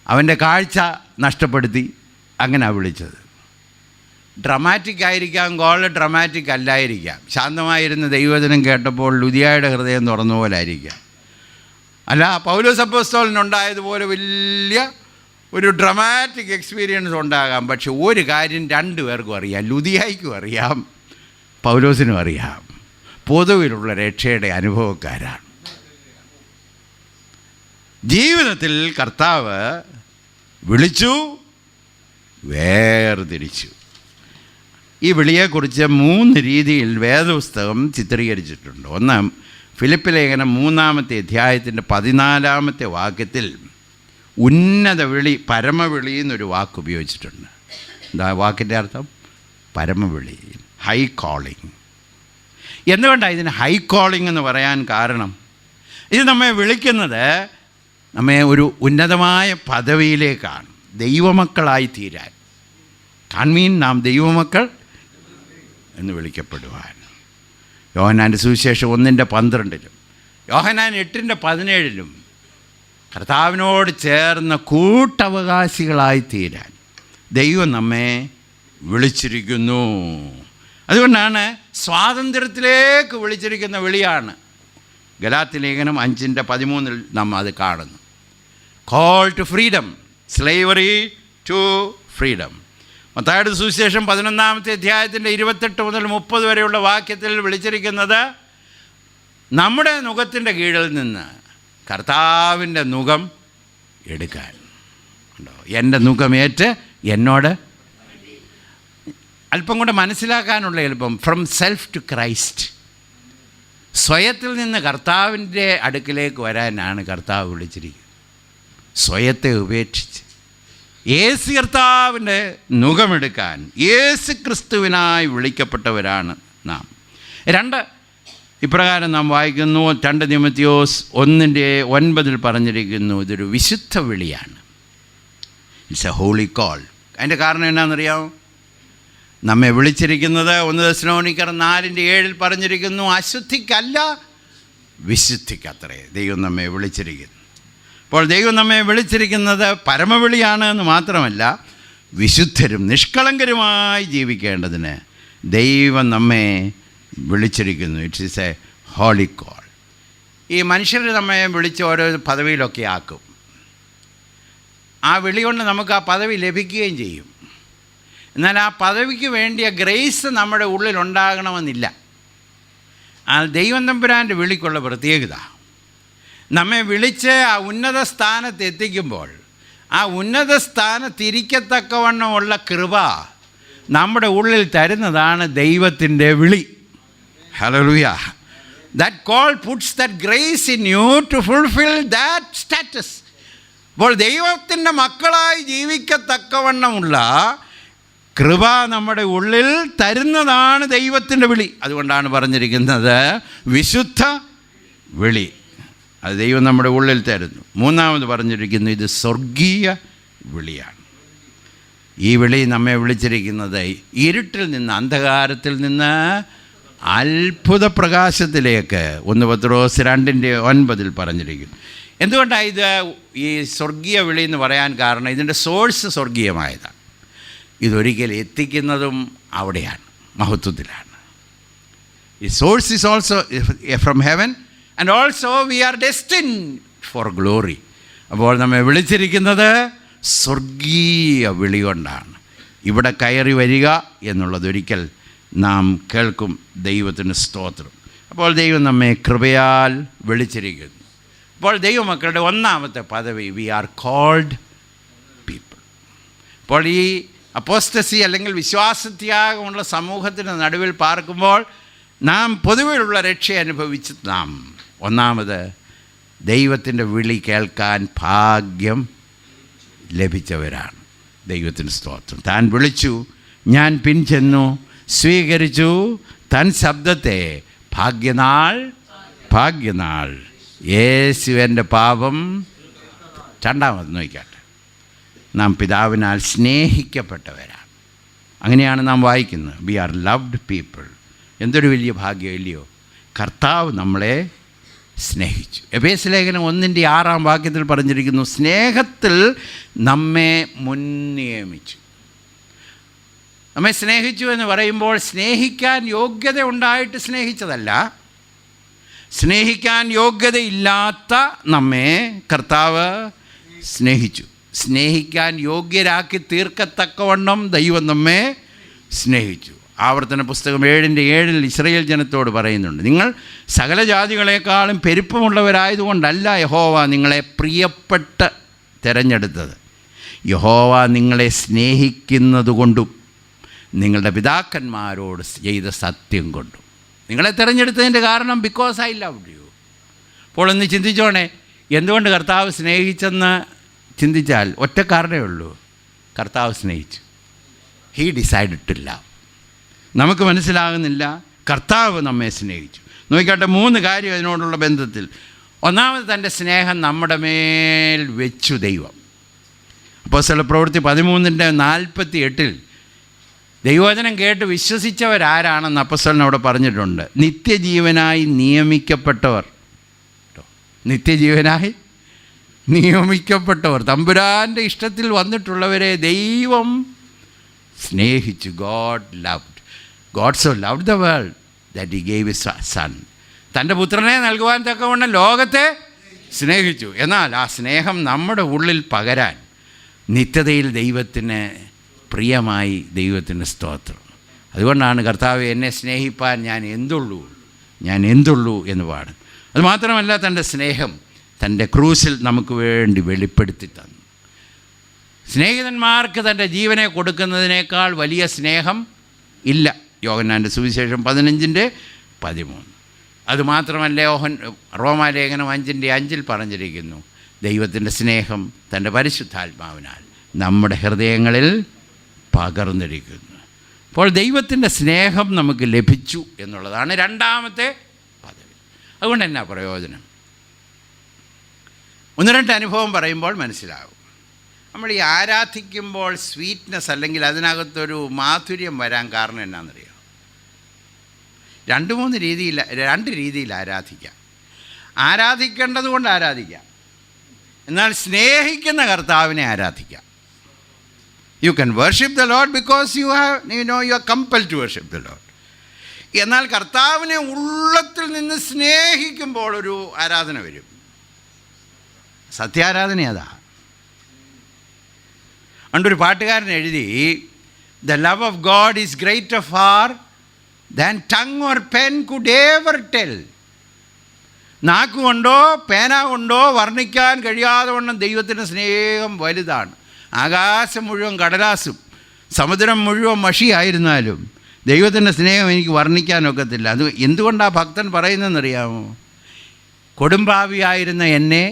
Speaker 1: അവൻ്റെ കാഴ്ച നഷ്ടപ്പെടുത്തി. അങ്ങനെയാണ് വിളിച്ചത്. ഡ്രമാറ്റിക് ആയിരിക്കാം, ഗോൾ ഡ്രമാറ്റിക് അല്ലായിരിക്കാം. ശാന്തമായിരുന്ന ദൈവവചനം കേട്ടപ്പോൾ ലുദിയായുടെ ഹൃദയം തുറന്ന പോലെ ആയിരിക്കാം. അല്ല, പൗലോസ് അപ്പോസ്തലനുണ്ടായതുപോലെ വലിയ ഒരു ഡ്രമാറ്റിക് എക്സ്പീരിയൻസ് ഉണ്ടാകാം. പക്ഷെ ഒരു കാര്യം 2 പേർക്കും അറിയാം, ലുദിയായ്ക്കും അറിയാം, പൗലോസിനും അറിയാം, പൊതുവിലുള്ള രക്ഷയുടെ അനുഭവക്കാരാണ്. ജീവിതത്തിൽ കർത്താവ് വിളിച്ചു, വേർതിരിച്ചു. ഈ വിളിയെക്കുറിച്ച് 3 രീതിയിൽ വേദപുസ്തകം ചിത്രീകരിച്ചിട്ടുണ്ട്. ഒന്ന്, ഫിലിപ്പ് ലേഖനം 3-ാമത്തെ അധ്യായത്തിൻ്റെ 14-ാമത്തെ വാക്യത്തിൽ ഉന്നത വിളി, പരമവിളി എന്നൊരു വാക്ക് ഉപയോഗിച്ചിട്ടുണ്ട്. എന്താ വാക്കിൻ്റെ അർത്ഥം? പരമവിളി, ഹൈ കോളിംഗ്. എന്തുകൊണ്ടാണ് ഇതിന് ഹൈ കോളിംഗ് എന്ന് പറയാൻ കാരണം? ഇത് നമ്മെ വിളിക്കുന്നത് നമ്മെ ഒരു ഉന്നതമായ പദവിയിലേക്കാണ്, ദൈവമക്കളായി തീരാൻ. കാൺമീൻ നാം ദൈവമക്കൾ എന്ന് വിളിക്കപ്പെടുവാൻ. യോഹന്നാൻ്റെ സുവിശേഷം 1:12 യോഹന്നാൻ 8:17 കർത്താവിനോട് ചേർന്ന കൂട്ടവകാശികളായി തീരാൻ ദൈവം നമ്മെ വിളിച്ചിരിക്കുന്നു. അതുകൊണ്ടാണ് സ്വാതന്ത്ര്യത്തിലേക്ക് വിളിച്ചിരിക്കുന്ന വിളിയാണ്. ഗലാത്യ ലേഖനം 5:13 നാം അത് കാണുന്നു. Call to freedom, slavery to freedom. മത്തായിയുടെ സുവിശേഷം 11-ാമത്തെ അധ്യായത്തിൻ്റെ 28 മുതൽ 30 വരെയുള്ള വാക്യത്തിൽ വിളിച്ചിരിക്കുന്നത് നമ്മുടെ നുകത്തിൻ്റെ കീഴിൽ നിന്ന് കർത്താവിൻ്റെ നുകം എടുക്കാൻ. ഉണ്ടോ? എൻ്റെ നുകമേറ്റ് എന്നോട് അല്പം കൂടെ മനസ്സിലാക്കാനുള്ള എളുപ്പം, ഫ്രം സെൽഫ് ടു ക്രൈസ്റ്റ്. സ്വയത്തിൽ നിന്ന് കർത്താവിൻ്റെ അടുക്കിലേക്ക് വരാനാണ് കർത്താവ് വിളിച്ചിരിക്കുന്നത്. സ്വയത്തെ ഉപേക്ഷിച്ച് യേശു കർത്താവിൻ്റെ നുകമെടുക്കാൻ യേശു ക്രിസ്തുവിനായി വിളിക്കപ്പെട്ടവരാണ് നാം. 2 ഇപ്രകാരം നാം വായിക്കുന്നു. 2 തിമോത്തിയോസ് 1:9 പറഞ്ഞിരിക്കുന്നു, ഇതൊരു വിശുദ്ധ വിളിയാണ്. It's a holy call. അതിൻ്റെ കാരണം എന്നാണെന്നറിയാമോ? നമ്മെ വിളിച്ചിരിക്കുന്നത് 1 തെസ്സലോനിക്കർ 4:7 പറഞ്ഞിരിക്കുന്നു, അശുദ്ധിക്കല്ല വിശുദ്ധിക്കത്രേ ദൈവം നമ്മെ വിളിച്ചിരിക്കുന്നു. അപ്പോൾ ദൈവം നമ്മെ വിളിച്ചിരിക്കുന്നത് പരമവിളിയാണ് എന്ന് മാത്രമല്ല, വിശുദ്ധരും നിഷ്കളങ്കരുമായി ജീവിക്കേണ്ടതിന് ദൈവം നമ്മെ വിളിച്ചിരിക്കുന്നു. It's is a holy call. ഈ മനുഷ്യർ നമ്മെ വിളിച്ച് ഓരോ പദവിയിലൊക്കെ ആക്കും. ആ വിളി കൊണ്ട് നമുക്ക് ആ പദവി ലഭിക്കുകയും ചെയ്യും. എന്നാൽ ആ പദവിക്ക് വേണ്ടിയ ഗ്രേസ് നമ്മുടെ ഉള്ളിൽ ഉണ്ടാകണമെന്നില്ല. ആ ദൈവം തമ്പുരാൻ്റെ വിളിക്കുള്ള പ്രത്യേകത, നമ്മെ വിളിച്ച് ആ ഉന്നത സ്ഥാനത്ത് എത്തിക്കുമ്പോൾ ആ ഉന്നത സ്ഥാനത്തിരിക്കത്തക്കവണ്ണമുള്ള കൃപ നമ്മുടെ ഉള്ളിൽ തരുന്നതാണ് ദൈവത്തിൻ്റെ വിളി. Hallelujah. That call puts that grace in you to fulfil that status. അപ്പോൾ ദൈവത്തിൻ്റെ മക്കളായി ജീവിക്കത്തക്കവണ്ണമുള്ള കൃപ നമ്മുടെ ഉള്ളിൽ തരുന്നതാണ് ദൈവത്തിൻ്റെ വിളി. അതുകൊണ്ടാണ് പറഞ്ഞിരിക്കുന്നത് വിശുദ്ധ വിളി. അത് ദൈവം നമ്മുടെ ഉള്ളിൽ തരുന്നു. 3ാമത് പറഞ്ഞിരിക്കുന്നു, ഇത് സ്വർഗീയ വിളിയാണ്. ഈ വിളി നമ്മെ വിളിച്ചിരിക്കുന്നത് ഇരുട്ടിൽ നിന്ന്, അന്ധകാരത്തിൽ നിന്ന് അത്ഭുത പ്രകാശത്തിലേക്ക്. 1 പത്രോസ് 2:9 പറഞ്ഞിരിക്കുന്നു. എന്തുകൊണ്ടാണ് ഇത് ഈ സ്വർഗീയ വിളി എന്ന് പറയാൻ കാരണം? ഇതിൻ്റെ സോഴ്സ് സ്വർഗീയമായതാണ്. ഇതൊരിക്കൽ എത്തിക്കുന്നതും അവിടെയാണ്, മഹത്വത്തിലാണ്. ഈ source is also from heaven and also we are destined for glory. അപ്പോൾ നമ്മെ വിളിച്ചിരിക്കുന്നത് സ്വർഗീയ വിളി കൊണ്ടാണ്. ഇവിടെ കയറി വരിക എന്നുള്ളതൊരിക്കൽ നാം കേൾക്കും. ദൈവത്തിന് സ്തോത്രം. അപ്പോൾ ദൈവം നമ്മെ കൃപയാൽ വിളിച്ചിരിക്കുന്നു. അപ്പോൾ ദൈവമക്കളുടെ 1ാമത്തെ പദവി, വി ആർ കോൾഡ് പീപ്പിൾ. അപ്പോൾ ഈ അപ്പോസ്റ്റസി അല്ലെങ്കിൽ വിശ്വാസത്യാഗമുള്ള സമൂഹത്തിന് നടുവിൽ പാർക്കുമ്പോൾ നാം പൊതുവിലുള്ള രക്ഷ അനുഭവിച്ച് നാം 1ാമത് ദൈവത്തിൻ്റെ വിളി കേൾക്കാൻ ഭാഗ്യം ലഭിച്ചവരാണ്. ദൈവത്തിന് സ്തോത്രം. താൻ വിളിച്ചു, ഞാൻ പിൻചെന്നു, സ്വീകരിച്ചു തൻ ശബ്ദത്തെ. ഭാഗ്യനാൾ ഭാഗ്യനാൾ, യേശുവിൻ്റെ പാപം. 2ാമത് നോക്കിക്കാട്ടെ, നാം പിതാവിനാൽ സ്നേഹിക്കപ്പെട്ടവരാണ്. അങ്ങനെയാണ് നാം വായിക്കുന്നത്, വി ആർ ലവ്ഡ് പീപ്പിൾ. എന്തൊരു വലിയ ഭാഗ്യം ഇല്ലയോ? കർത്താവ് നമ്മളെ സ്നേഹിച്ചു. എഫേസ്യ ലേഖനം 1:6 പറഞ്ഞിരിക്കുന്നു, സ്നേഹത്തിൽ നമ്മെ മുൻനിയമിച്ചു. നമ്മെ സ്നേഹിച്ചു എന്ന് പറയുമ്പോൾ സ്നേഹിക്കാൻ യോഗ്യത ഉണ്ടായിട്ട് സ്നേഹിച്ചതല്ല, സ്നേഹിക്കാൻ യോഗ്യതയില്ലാത്ത നമ്മെ കർത്താവ് സ്നേഹിച്ചു. സ്നേഹിക്കാൻ യോഗ്യരാക്കി തീർക്കത്തക്കവണ്ണം ദൈവം നമ്മെ സ്നേഹിച്ചു. ആവർത്തന പുസ്തകം 7:7 ഇസ്രായേൽ ജനത്തോട് പറയുന്നുണ്ട്, നിങ്ങൾ സകല ജാതികളെക്കാളും പെരുപ്പമുള്ളവരായതുകൊണ്ടല്ല യഹോവ നിങ്ങളെ പ്രിയപ്പെട്ട് തിരഞ്ഞെടുത്തത്, യഹോവ നിങ്ങളെ സ്നേഹിക്കുന്നത് കൊണ്ടും നിങ്ങളുടെ പിതാക്കന്മാരോട് ചെയ്ത സത്യം കൊണ്ടും. നിങ്ങളെ തിരഞ്ഞെടുത്തതിൻ്റെ കാരണം ബിക്കോസ് ഐ ലവ്ഡ് യു. അപ്പോൾ ഒന്ന് ചിന്തിച്ചോണേ, എന്തുകൊണ്ട് കർത്താവ് സ്നേഹിച്ചെന്ന് ചിന്തിച്ചാൽ ഒറ്റ കാരണമേ ഉള്ളൂ, കർത്താവ് സ്നേഹിച്ചു. He decided to love. നമുക്ക് മനസ്സിലാകുന്നില്ല, കർത്താവ് നമ്മെ സ്നേഹിച്ചു. നോക്കിക്കട്ടെ, 3 കാര്യം അതിനോടുള്ള ബന്ധത്തിൽ. 1ാമത്, തൻ്റെ സ്നേഹം നമ്മുടെ മേൽ വെച്ചു ദൈവം. അപ്പോസ്തല പ്രവൃത്തി 13:48 ദൈവവചനം കേട്ട് വിശ്വസിച്ചവരാരാണെന്ന് അപ്പോസ്തലൻ അവിടെ പറഞ്ഞിട്ടുണ്ട്. നിത്യജീവനായി നിയമിക്കപ്പെട്ടവർ. നിത്യജീവനായി നിയമിക്കപ്പെട്ടവർ, തമ്പുരാൻ്റെ ഇഷ്ടത്തിൽ വന്നിട്ടുള്ളവരെ ദൈവം സ്നേഹിച്ചു. God so loved the world that he gave his son. തൻ്റെ പുത്രനെ നൽകുവാൻ തക്കവണ്ണം ലോകത്തെ സ്നേഹിച്ചു. എന്നാൽ ആ സ്നേഹം നമ്മുടെ ഉള്ളിൽ പകരാൻ നിത്യതയിൽ ദൈവത്തിന് പ്രിയമായി. ദൈവത്തിന് സ്തോത്രം. അതുകൊണ്ടാണ് കർത്താവ് എന്നെ സ്നേഹിപ്പാൻ ഞാൻ എന്തുള്ളൂ എന്ന് പാടും. അതുമാത്രമല്ല, തൻ്റെ സ്നേഹം തൻ്റെ ക്രൂസിൽ നമുക്ക് വേണ്ടി വെളിപ്പെടുത്തി തന്നു. സ്നേഹിതന്മാർക്ക് തൻ്റെ ജീവനെ കൊടുക്കുന്നതിനേക്കാൾ വലിയ സ്നേഹം ഇല്ല. യോഹന്നാൻ്റെ സുവിശേഷം 15:13. അതുമാത്രമല്ല, റോമാലേഖനം 5:5 പറഞ്ഞിരിക്കുന്നു, ദൈവത്തിൻ്റെ സ്നേഹം തൻ്റെ പരിശുദ്ധാത്മാവിനാൽ നമ്മുടെ ഹൃദയങ്ങളിൽ പകർന്നിരിക്കുന്നു. അപ്പോൾ ദൈവത്തിൻ്റെ സ്നേഹം നമുക്ക് ലഭിച്ചു എന്നുള്ളതാണ് രണ്ടാമത്തെ പദവി. അതുകൊണ്ട് എന്നാ പ്രയോജനം? 1-2 അനുഭവം പറയുമ്പോൾ മനസ്സിലാകും. നമ്മൾ ഈ ആരാധിക്കുമ്പോൾ സ്വീറ്റ്നെസ് അല്ലെങ്കിൽ അതിനകത്തൊരു മാധുര്യം വരാൻ കാരണം എന്നാണെന്നറിയാം? 2 രീതിയിൽ ആരാധിക്കാം. ആരാധിക്കേണ്ടത് കൊണ്ട് ആരാധിക്കാം, എന്നാൽ സ്നേഹിക്കുന്ന കർത്താവിനെ ആരാധിക്കാം. You can worship the lord because you are compelled to worship the lord. എന്നാൽ കർത്താവിനെ ഉള്ളത്തിൽ നിന്ന് സ്നേഹിക്കുമ്പോൾ ഒരു ആരാധന വരും. സത്യാരാധന അതാ. പണ്ടൊരു പാട്ടുകാരൻ എഴുതി, the love of God is greater far than tongue or pen could ever tell. നാക്കുകൊണ്ടോ പേന കൊണ്ടോ വർണ്ണിക്കാൻ കഴിയാതെ വണ്ണം ദൈവത്തിൻ്റെ സ്നേഹം വലുതാണ്. ആകാശം മുഴുവൻ കടലാസും സമുദ്രം മുഴുവൻ മഷിയായിരുന്നാലും ദൈവത്തിൻ്റെ സ്നേഹം എനിക്ക് വർണ്ണിക്കാനൊക്കത്തില്ല. അത് എന്തുകൊണ്ടാണ് ഭക്തൻ പറയുന്നതെന്നറിയാമോ? കൊടുമ്പാവിയായിരുന്ന എന്നെ,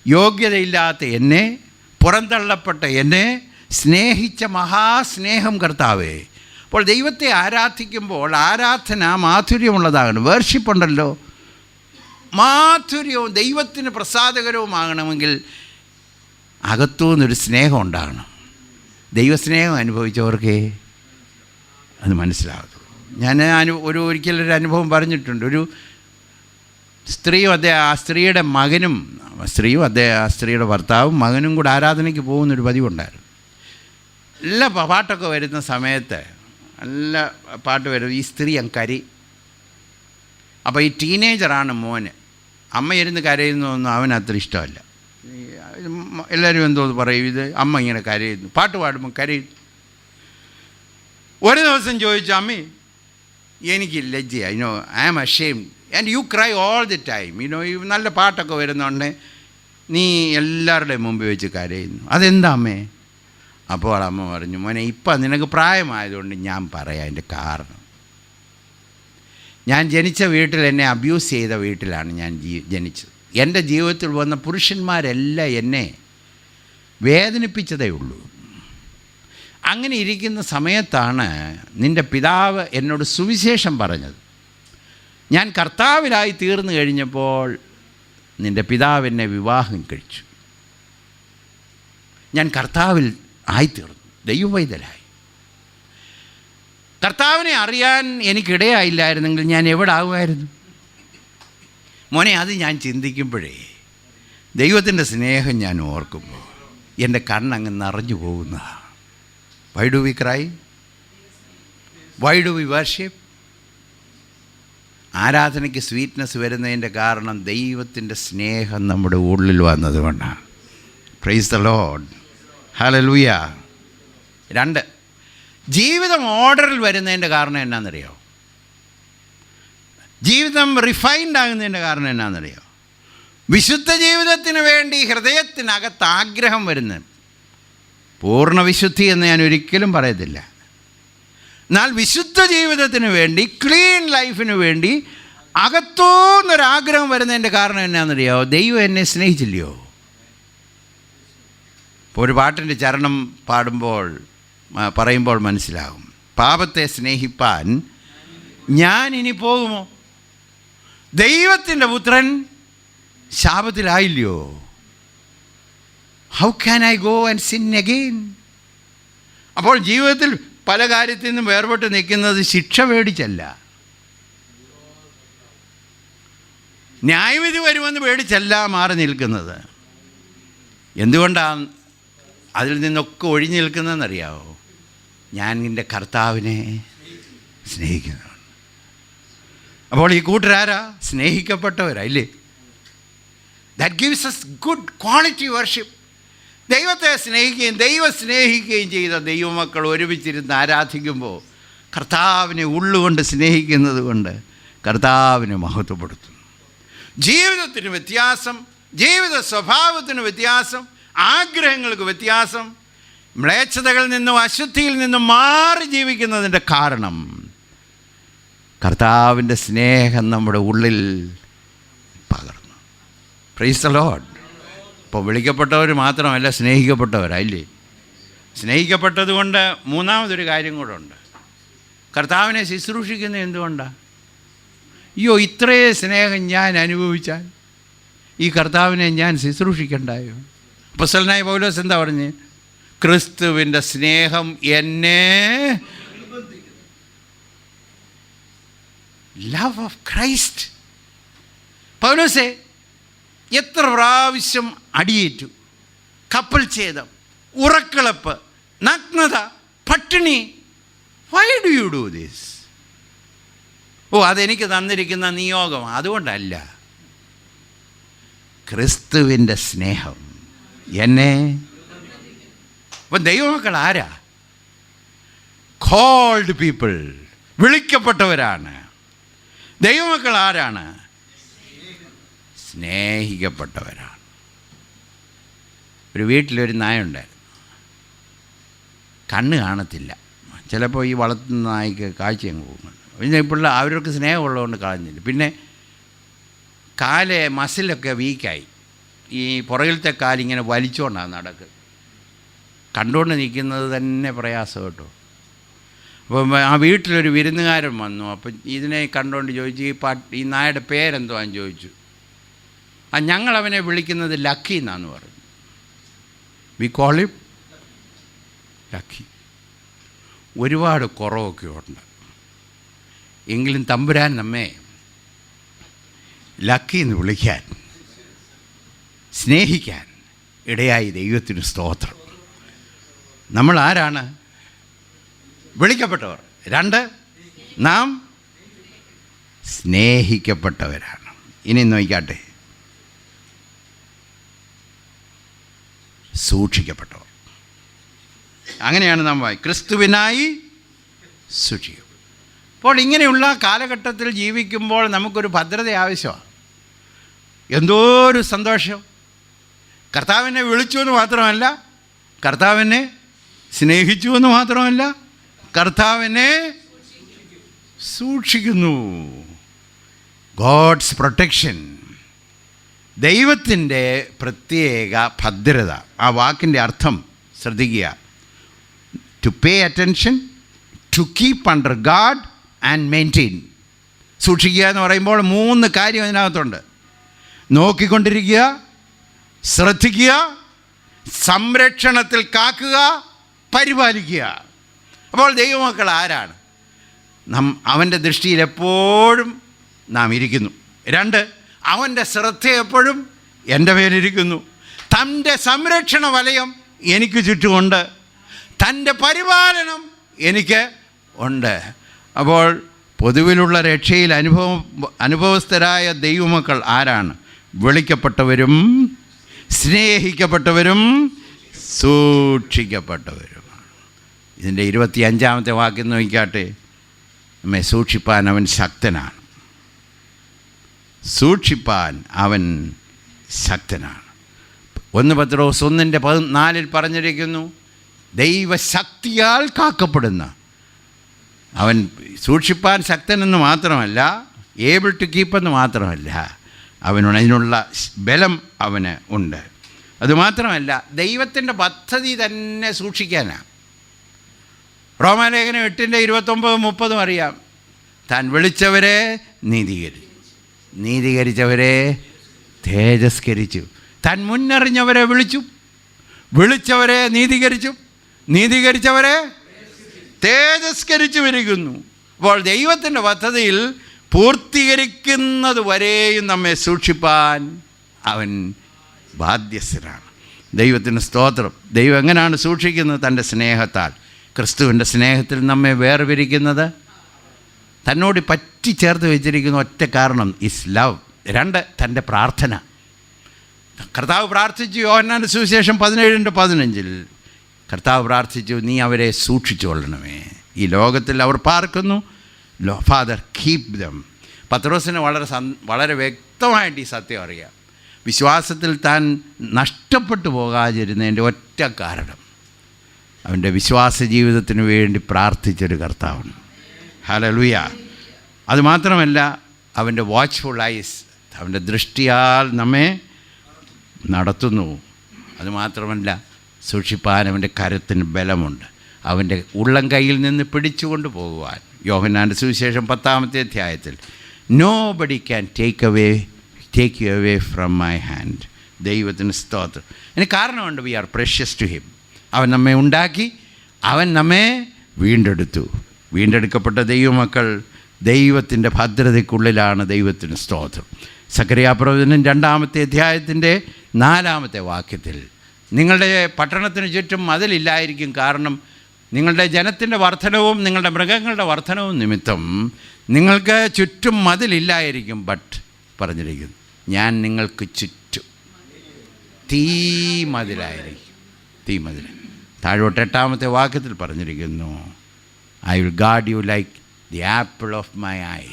Speaker 1: യോഗ്യതയില്ലാത്ത എന്നെ, പുറന്തള്ളപ്പെട്ട എന്നെ സ്നേഹിച്ച മഹാസ്നേഹം കർത്താവേ. അപ്പോൾ ദൈവത്തെ ആരാധിക്കുമ്പോൾ ആരാധന മാധുര്യമുള്ളതാകണം. വേർഷിപ്പ് ഉണ്ടല്ലോ, മാധുര്യവും ദൈവത്തിന് പ്രസാദകരവുമാകണമെങ്കിൽ അകത്തുനിന്നൊരു സ്നേഹം ഉണ്ടാകണം. ദൈവസ്നേഹം അനുഭവിച്ചവർക്കേ അത് മനസ്സിലാകത്തുള്ളൂ. ഞാൻ ഒരിക്കലൊരു അനുഭവം പറഞ്ഞിട്ടുണ്ട്. ഒരു സ്ത്രീയും ആ സ്ത്രീയുടെ മകനും, ആ സ്ത്രീയുടെ ഭർത്താവും മകനും കൂടെ ആരാധനയ്ക്ക് പോകുന്നൊരു പതിവുണ്ടായിരുന്നു. നല്ല പാട്ടൊക്കെ വരുന്ന സമയത്ത് നല്ല പാട്ട് വരും, ഈ സ്ത്രീ കരി. അപ്പോൾ ഈ ടീനേജറാണ് മോന്. അമ്മ ഇരുന്ന് കരയുന്നതൊന്നും അവനത്ര ഇഷ്ടമല്ല. എല്ലാവരും എന്തോ പറയും, ഇത് അമ്മ ഇങ്ങനെ കരയുന്നു, പാട്ട് പാടുമ്പോൾ കരയുന്നു. ഒരു ദിവസം ചോദിച്ചു, അമ്മേ എനിക്ക് ലജ്ജയായി, I am ashamed and you cry all the time, ഈ നല്ല പാട്ടൊക്കെ വരുന്നുണ്ട്, നീ എല്ലാവരുടെയും മുമ്പ് വെച്ച് കരയുന്നു, അതെന്താ അമ്മേ? അപ്പോൾ അമ്മ പറഞ്ഞു, മോനെ ഇപ്പം നിനക്ക് പ്രായമായതുകൊണ്ട് ഞാൻ പറയാം അതിൻ്റെ കാരണം. ഞാൻ ജനിച്ച വീട്ടിൽ, എന്നെ അബ്യൂസ് ചെയ്ത വീട്ടിലാണ് ഞാൻ ജനിച്ചത്. എൻ്റെ ജീവിതത്തിൽ വന്ന പുരുഷന്മാരെല്ലാം എന്നെ വേദനിപ്പിച്ചതേ ഉള്ളൂ. അങ്ങനെ ഇരിക്കുന്ന സമയത്താണ് നിൻ്റെ പിതാവ് എന്നോട് സുവിശേഷം പറഞ്ഞത്. ഞാൻ കർത്താവിലായി തീർന്നു കഴിഞ്ഞപ്പോൾ നിൻ്റെ പിതാവ് എന്നെ വിവാഹം കഴിച്ചു. ഞാൻ കർത്താവിൽ ആയിത്തീർന്നു, ദൈവവൈതലായി. കർത്താവിനെ അറിയാൻ എനിക്കിടയായില്ലായിരുന്നെങ്കിൽ ഞാൻ എവിടെ ആകുമായിരുന്നു? മോനെ, അത് ഞാൻ ചിന്തിക്കുമ്പോഴേ ദൈവത്തിൻ്റെ സ്നേഹം ഞാൻ ഓർക്കുമ്പോൾ എൻ്റെ കണ്ണങ്ങ് നിറഞ്ഞു പോകുന്നതാണ്. Why do we cry? Why do we worship? ആരാധനയ്ക്ക് സ്വീറ്റ്നെസ് വരുന്നതിൻ്റെ കാരണം ദൈവത്തിൻ്റെ സ്നേഹം നമ്മുടെ ഉള്ളിൽ വന്നതുകൊണ്ടാണ്. Praise the Lord, hallelujah. 2, ജീവിതം ഓർഡറിൽ വരുന്നതിൻ്റെ കാരണം എന്നാണെന്നറിയോ? ജീവിതം റിഫൈൻഡ് ആകുന്നതിൻ്റെ കാരണം എന്നാണെന്നറിയോ? വിശുദ്ധ ജീവിതത്തിന് വേണ്ടി ഹൃദയത്തിനകത്ത് ആഗ്രഹം വരുന്നത്. പൂർണ്ണ വിശുദ്ധി എന്ന് ഞാൻ ഒരിക്കലും പറയത്തില്ല, എന്നാൽ വിശുദ്ധ ജീവിതത്തിന് വേണ്ടി, ക്ലീൻ ലൈഫിന് വേണ്ടി അകത്തുനിന്നൊരാഗ്രഹം വരുന്നതിൻ്റെ കാരണം എന്നാണെന്നറിയോ? ദൈവം എന്നെ സ്നേഹിച്ചില്ലയോ? ഇപ്പോൾ ഒരു പാട്ടിൻ്റെ ചരണം പറയുമ്പോൾ മനസ്സിലാകും. പാപത്തെ സ്നേഹിപ്പാൻ ഞാൻ ഇനി പോകുമോ? ദൈവത്തിൻ്റെ പുത്രൻ ശാപത്തിലായില്ലയോ? How can I go and sin again? അപ്പോൾ ജീവിതത്തിൽ പല കാര്യത്തിൽ നിന്നും വേർപെട്ട് നിൽക്കുന്നത് ശിക്ഷ പേടിച്ചല്ല, ന്യായവിധി വരുമെന്ന് പേടിച്ചല്ല മാറി നിൽക്കുന്നത്. എന്തുകൊണ്ടാണ് അതിൽ നിന്നൊക്കെ ഒഴിഞ്ഞു നിൽക്കുന്നതെന്നറിയാമോ? ഞാൻ എൻ്റെ കർത്താവിനെ സ്നേഹിക്കുന്നു. അപ്പോൾ ഈ കൂട്ടരാരാ? സ്നേഹിക്കപ്പെട്ടവരാ, ഇല്ലേ? That gives us good quality worship. ദൈവത്തെ സ്നേഹിക്കുകയും ദൈവം സ്നേഹിക്കുകയും ചെയ്ത ദൈവമക്കൾ ഒരുമിച്ചിരുന്ന് ആരാധിക്കുമ്പോൾ കർത്താവിനെ ഉള്ളുകൊണ്ട് സ്നേഹിക്കുന്നത് കൊണ്ട് കർത്താവിനെ മഹത്വപ്പെടുത്തുന്നു. ജീവിതത്തിന് വ്യത്യാസം ജീവിത സ്വഭാവത്തിന് വ്യത്യാസം, ആഗ്രഹങ്ങൾക്ക് വ്യത്യാസം, മ്ലേച്ഛതകളിൽ നിന്നും അശുദ്ധിയിൽ നിന്നും മാറി ജീവിക്കുന്നതിൻ്റെ കാരണം കർത്താവിൻ്റെ സ്നേഹം നമ്മുടെ ഉള്ളിൽ പകർന്നു. Price the Lord. ഇപ്പോൾ വിളിക്കപ്പെട്ടവർ മാത്രമല്ല, സ്നേഹിക്കപ്പെട്ടവരല്ലേ. സ്നേഹിക്കപ്പെട്ടത് കൊണ്ട് മൂന്നാമതൊരു കാര്യം കൂടെ ഉണ്ട്. കർത്താവിനെ ശുശ്രൂഷിക്കുന്നത് എന്തുകൊണ്ടാണ്? അയ്യോ, ഇത്രയേ സ്നേഹം ഞാൻ അനുഭവിച്ചാൽ ഈ കർത്താവിനെ ഞാൻ ശുശ്രൂഷിക്കണ്ടായോ? അപ്പോസ്തലനായ പൗലോസ് എന്താ പറഞ്ഞ്? ക്രിസ്തുവിൻ്റെ സ്നേഹം എന്നെ, ലവ് ഓഫ് ക്രൈസ്റ്റ്. പൗലോസേ, എത്ര പ്രാവശ്യം അടിയേറ്റു, കപ്പൽ ഛേദം, ഉറക്കിളപ്പ്, നഗ്നത, പട്ടിണി. Why do you do this? Oh, അതെനിക്ക് തന്നിരിക്കുന്ന നിയോഗം, അതുകൊണ്ടല്ല. ക്രിസ്തുവിൻ്റെ സ്നേഹം എന്നെ. അപ്പം ദൈവമക്കൾ ആരാ? കോൾഡ് പീപ്പിൾ, വിളിക്കപ്പെട്ടവരാണ്. ദൈവമക്കൾ ആരാണ്? സ്നേഹിക്കപ്പെട്ടവരാണ്. ഒരു വീട്ടിലൊരു നായുണ്ടായിരുന്നു. കണ്ണ് കാണത്തില്ല. ചിലപ്പോൾ ഈ വളർത്തുന്ന നായ്ക്ക് കാഴ്ച അങ്ങ് പോകുന്നുണ്ട്. പിന്നെ ഇപ്പോൾ അവർക്ക് സ്നേഹമുള്ളതുകൊണ്ട് കളഞ്ഞില്ല. പിന്നെ കാല് മസിലൊക്കെ വീക്കായി. ഈ പുറകിലത്തെ കാലിങ്ങനെ വലിച്ചുകൊണ്ടാണ് നടക്കുക. കണ്ടുകൊണ്ട് നിൽക്കുന്നത് തന്നെ പ്രയാസം കേട്ടോ. അപ്പം ആ വീട്ടിലൊരു വിരുന്നുകാരൻ വന്നു. അപ്പം ഇതിനെ കണ്ടുകൊണ്ട് ചോദിച്ചു, ഈ നായയുടെ പേരെന്തുവാന്ന് ചോദിച്ചു. ഞങ്ങളവനെ വിളിക്കുന്നത് ലക്കി എന്നാന്ന് പറഞ്ഞു. We call him lucky. ഒരുപാട് കുറവൊക്കെ ഉണ്ട്, എങ്കിലും തമ്പുരാൻ നമ്മെ ലക്കി എന്ന് വിളിക്കാൻ, സ്നേഹിക്കാൻ ഇടയായി. ദൈവത്തിന് സ്തോത്രം. നമ്മൾ ആരാണ്? വിളിക്കപ്പെട്ടവർ. 2, നാം സ്നേഹിക്കപ്പെട്ടവരാണ്. ഇനി നോക്കിക്കാട്ടെ, സൂക്ഷിക്കപ്പെട്ടവർ. അങ്ങനെയാണ് നാം ക്രിസ്തുവിനായി സൂക്ഷിക്കും. അപ്പോൾ ഇങ്ങനെയുള്ള കാലഘട്ടത്തിൽ ജീവിക്കുമ്പോൾ നമുക്കൊരു ഭദ്രത ആവശ്യമാണ്. എന്തോ ഒരു സന്തോഷം. കർത്താവിനെ വിളിച്ചു എന്ന് മാത്രമല്ല, കർത്താവിനെ സ്നേഹിച്ചു എന്ന് മാത്രമല്ല, കർത്താവിനെ സൂക്ഷിക്കുന്നു. ഗോഡ്സ് പ്രൊട്ടക്ഷൻ, ദൈവത്തിൻ്റെ പ്രത്യേക ഭദ്രത. ആ വാക്കിൻ്റെ അർത്ഥം ശ്രദ്ധിക്കുക. To pay attention, to keep under guard and maintain. സൂക്ഷിക്കുക എന്ന് പറയുമ്പോൾ 3 കാര്യം അതിനകത്തുണ്ട്. നോക്കിക്കൊണ്ടിരിക്കുക, ശ്രദ്ധിക്കുക, സംരക്ഷണത്തിൽ കാക്കുക, പരിപാലിക്കുക. അപ്പോൾ ദൈവമക്കൾ ആരാണ്? അവൻ്റെ ദൃഷ്ടിയിൽ എപ്പോഴും നാം ഇരിക്കുന്നു. 2, അവൻ്റെ ശ്രദ്ധ എപ്പോഴും എൻ്റെ മേലിരിക്കുന്നു. തൻ്റെ സംരക്ഷണ വലയം എനിക്ക് ചുറ്റുമുണ്ട്. തൻ്റെ പരിപാലനം എനിക്ക് ഉണ്ട്. അപ്പോൾ പൊതുവിലുള്ള രക്ഷയിൽ അനുഭവസ്ഥരായ ദൈവമക്കൾ ആരാണ്? വിളിക്കപ്പെട്ടവരും സ്നേഹിക്കപ്പെട്ടവരും സൂക്ഷിക്കപ്പെട്ടവരുമാണ്. ഇതിൻ്റെ 25-ാമത്തെ വാക്യം നോക്കിക്കാട്ടെ. നമ്മെ സൂക്ഷിപ്പാൻ അവൻ ശക്തനാണ്. സൂക്ഷിപ്പാൻ അവൻ ശക്തനാണ്. 1 പത്രോസ് 1:14 പറഞ്ഞിരിക്കുന്നു, ദൈവശക്തിയാൽ കാക്കപ്പെടുന്ന അവൻ. സൂക്ഷിപ്പാൻ ശക്തനെന്ന് മാത്രമല്ല, ഏബിൾ ടു കീപ്പെന്ന് മാത്രമല്ല, അതിനുള്ള ബലം അവന് ഉണ്ട്. അതുമാത്രമല്ല, ദൈവത്തിൻ്റെ പദ്ധതി തന്നെ സൂക്ഷിക്കാനാണ്. റോമാലേഖനം 8:29-30 അറിയാം. താൻ വിളിച്ചവരെ നീതീകരിച്ചവരെ തേജസ്കരിച്ചു. താൻ മുന്നറിഞ്ഞവരെ വിളിച്ചവരെ നീതീകരിച്ചവരെ തേജസ്കരിച്ചു വരികക്കുന്നു. അപ്പോൾ ദൈവത്തിൻ്റെ പദ്ധതിയിൽ പൂർത്തീകരിക്കുന്നത് വരെയും നമ്മെ സൂക്ഷിപ്പാൻ അവൻ ബാധ്യസ്ഥനാണ്. ദൈവത്തിന് സ്തോത്രം. ദൈവം എങ്ങനെയാണ് സൂക്ഷിക്കുന്നത്? തൻ്റെ സ്നേഹത്താൽ. ക്രിസ്തുവിൻ്റെ സ്നേഹത്തിൽ നമ്മെ വേർപിരിക്കുന്നത്, തന്നോട് പറ്റിച്ചേർത്ത് വെച്ചിരിക്കുന്ന ഒറ്റ കാരണം ഇസ് ലവ്. 2, തൻ്റെ പ്രാർത്ഥന. കർത്താവ് പ്രാർത്ഥിച്ചു. യോഹന്നാന്റെ സുവിശേഷം 17:15 കർത്താവ് പ്രാർത്ഥിച്ചു, നീ അവരെ സൂക്ഷിച്ചുകൊള്ളണമേ, ഈ ലോകത്തിൽ അവർ പാർക്കുന്നു. Father keep them. പത്രോസിന് വളരെ വ്യക്തമായിട്ട് ഈ സത്യം അറിയാം. വിശ്വാസത്തിൽ താൻ നഷ്ടപ്പെട്ടു പോകാതിരുന്നതിൻ്റെ ഒറ്റ കാരണം അവൻ്റെ വിശ്വാസ ജീവിതത്തിന് വേണ്ടി പ്രാർത്ഥിച്ചൊരു കർത്താവാണ്. ഹല്ലേലൂയ. അതുമാത്രമല്ല, അവൻ്റെ വാച്ച്ഫുൾ ഐസ്, അവൻ്റെ ദൃഷ്ടിയാൽ നമ്മെ നടത്തുന്നു. അതുമാത്രമല്ല, സൂക്ഷിപ്പാൻ അവൻ്റെ കരത്തിന് ബലമുണ്ട്. അവൻ്റെ ഉള്ളം കയ്യിൽ നിന്ന് പിടിച്ചുകൊണ്ട് പോകുവാൻ യോഹന്നാൻ്റെ സുവിശേഷം 10-ാമത്തെ അധ്യായത്തിൽ nobody can take you away from my hand. ദൈവത്തിന് സ്തോത്രം. അതിന് കാരണമുണ്ട്, we are precious to him. അവൻ നമ്മെ ഉണ്ടാക്കി, അവൻ നമ്മെ വീണ്ടെടുത്തു. വീണ്ടെടുക്കപ്പെട്ട ദൈവമക്കൾ ദൈവത്തിൻ്റെ ഭദ്രതയ്ക്കുള്ളിലാണ്. ദൈവത്തിന് സ്തോത്രം. സക്കറിയാ പ്രവചനം 2-ാമത്തെ അധ്യായത്തിൻ്റെ 4-ാമത്തെ വാക്യത്തിൽ നിങ്ങളുടെ പട്ടണത്തിന് ചുറ്റും മതിലില്ലായിരിക്കും, കാരണം നിങ്ങളുടെ ജനത്തിൻ്റെ വർധനവും നിങ്ങളുടെ മൃഗങ്ങളുടെ വർധനവും നിമിത്തം നിങ്ങൾക്ക് ചുറ്റും മതിലില്ലായിരിക്കും. ബട്ട് പറഞ്ഞിരിക്കുന്നു, ഞാൻ നിങ്ങൾക്ക് ചുറ്റും തീമതിലായിരിക്കും. തീമതിൽ താഴോട്ട് 8-ാമത്തെ വാക്യത്തിൽ പറഞ്ഞിരിക്കുന്നു, I will guard you like the apple of my I.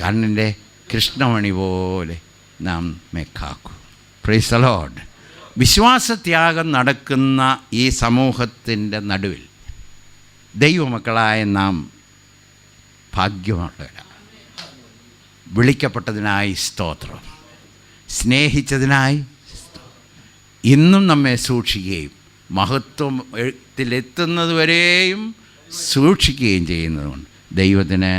Speaker 1: കണ്ണിൻ്റെ കൃഷ്ണമണി പോലെ നാം കാക്കും. Price the Lord. വിശ്വാസത്യാഗം നടക്കുന്ന ഈ സമൂഹത്തിൻ്റെ നടുവിൽ ദൈവമക്കളായ നാം ഭാഗ്യമുള്ളവരാണ്. വിളിക്കപ്പെട്ടതിനായി സ്തോത്രം, സ്നേഹിച്ചതിനായി ഇന്നും നമ്മെ സൂക്ഷിക്കുകയും മഹത്വത്തിലെത്തുന്നതുവരെയും സൂക്ഷിക്കുകയും ചെയ്യുന്നതുകൊണ്ട് ദൈവത്തിന്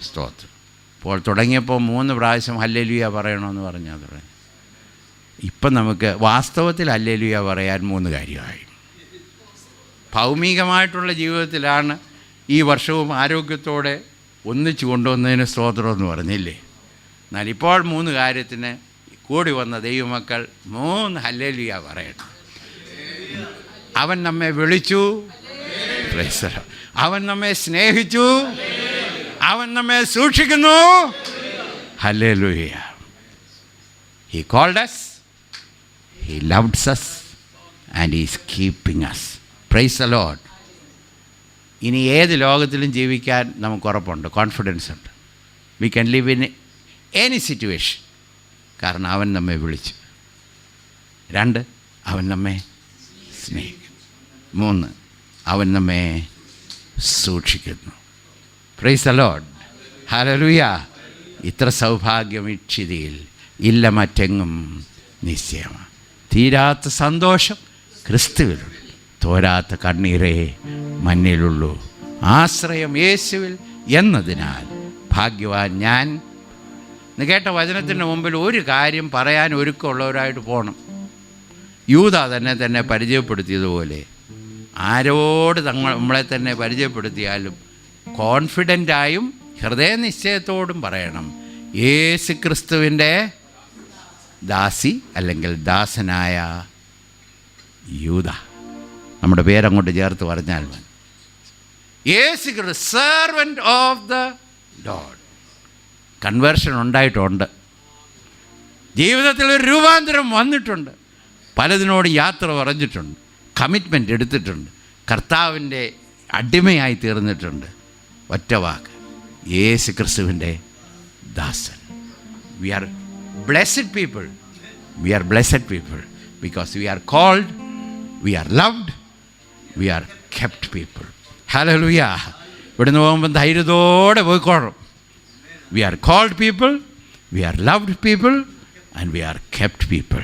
Speaker 1: സ്തോത്രം. ഇപ്പോൾ തുടങ്ങിയപ്പോൾ 3 പ്രാവശ്യം ഹല്ലേലൂയ പറയണമെന്ന് പറഞ്ഞാൽ തുടങ്ങി. ഇപ്പം നമുക്ക് വാസ്തവത്തിൽ ഹല്ലേലൂയ പറയാൻ 3 കാര്യമായി. ഭൗമികമായിട്ടുള്ള ജീവിതത്തിലാണ് ഈ വർഷവും ആരോഗ്യത്തോടെ ഒന്നിച്ചു കൊണ്ടുവന്നതിന് സ്തോത്രം എന്ന് പറഞ്ഞില്ലേ. എന്നാൽ ഇപ്പോൾ 3 കാര്യത്തിന് കൂടി വന്ന ദൈവമക്കൾ 3 ഹല്ലേലൂയ പറയണം. അവൻ നമ്മെ വിളിച്ചു, അവൻ നമ്മെ സ്നേഹിച്ചു, അവൻ നമ്മെ സൂക്ഷിക്കുന്നു. Hallelujah. He called us, He loves us, and He is keeping us. Praise the Lord. ഇനി ഏത് ലോകത്തിലും ജീവിക്കാൻ നമുക്ക് ഉറപ്പുണ്ട്, കോൺഫിഡൻസ് ഉണ്ട്. We can live in any situation. കാരണം അവൻ നമ്മെ വിളിച്ചു. 2, അവൻ നമ്മെ സ്നേഹിക്കുന്നു. 3, അവൻ നമ്മെ സൂക്ഷിക്കുന്നു. Price the Lord. ഹല്ലേലൂയ. ഇത്ര സൗഭാഗ്യം ഇക്ഷിതിയിൽ ഇല്ല മറ്റെങ്ങും നിശ്ചയമാണ്. തീരാത്ത സന്തോഷം ക്രിസ്തുവിലുണ്ട്, തോരാത്ത കണ്ണീരേ മണ്ണിലുള്ളൂ. ആശ്രയം യേശുവിൽ എന്നതിനാൽ ഭാഗ്യവാൻ ഞാൻ. എന്ന് കേട്ട വചനത്തിൻ്റെ മുമ്പിൽ ഒരു കാര്യം പറയാൻ ഒരുക്കമുള്ളവരായിട്ട് പോകണം. യൂദ തന്നെ പരിചയപ്പെടുത്തിയതുപോലെ ആരോട് നമ്മളെ തന്നെ പരിചയപ്പെടുത്തിയാലും കോൺഫിഡൻ്റായും ഹൃദയനിശ്ചയത്തോടും പറയണം, യേശു ക്രിസ്തുവിൻ്റെ ദാസി അല്ലെങ്കിൽ ദാസനായ യൂദ. നമ്മുടെ പേരങ്ങോട്ട് ചേർത്ത് പറഞ്ഞാൽ മതി. യേശു ക്രിസ്തു, servant of the Lord. Conversion ഉണ്ടായിട്ടുണ്ട്, ജീവിതത്തിൽ ഒരു രൂപാന്തരം വന്നിട്ടുണ്ട്, പലതിനോട് യാത്ര പറഞ്ഞിട്ടുണ്ട്, കമ്മിറ്റ്മെൻ്റ് എടുത്തിട്ടുണ്ട്, കർത്താവിൻ്റെ അടിമയായി തീർന്നിട്ടുണ്ട്. ഒറ്റ വാക്ക്, യേശു ക്രിസ്തുവിൻ്റെ ദാസൻ. We are blessed people. We are blessed people because we are called, we are loved, we are kept people. Hallelujah. ഇവിടുന്ന് പോകുമ്പോൾ ധൈര്യത്തോടെ പോയിക്കോളും. We are called people, we are loved people, and we are kept people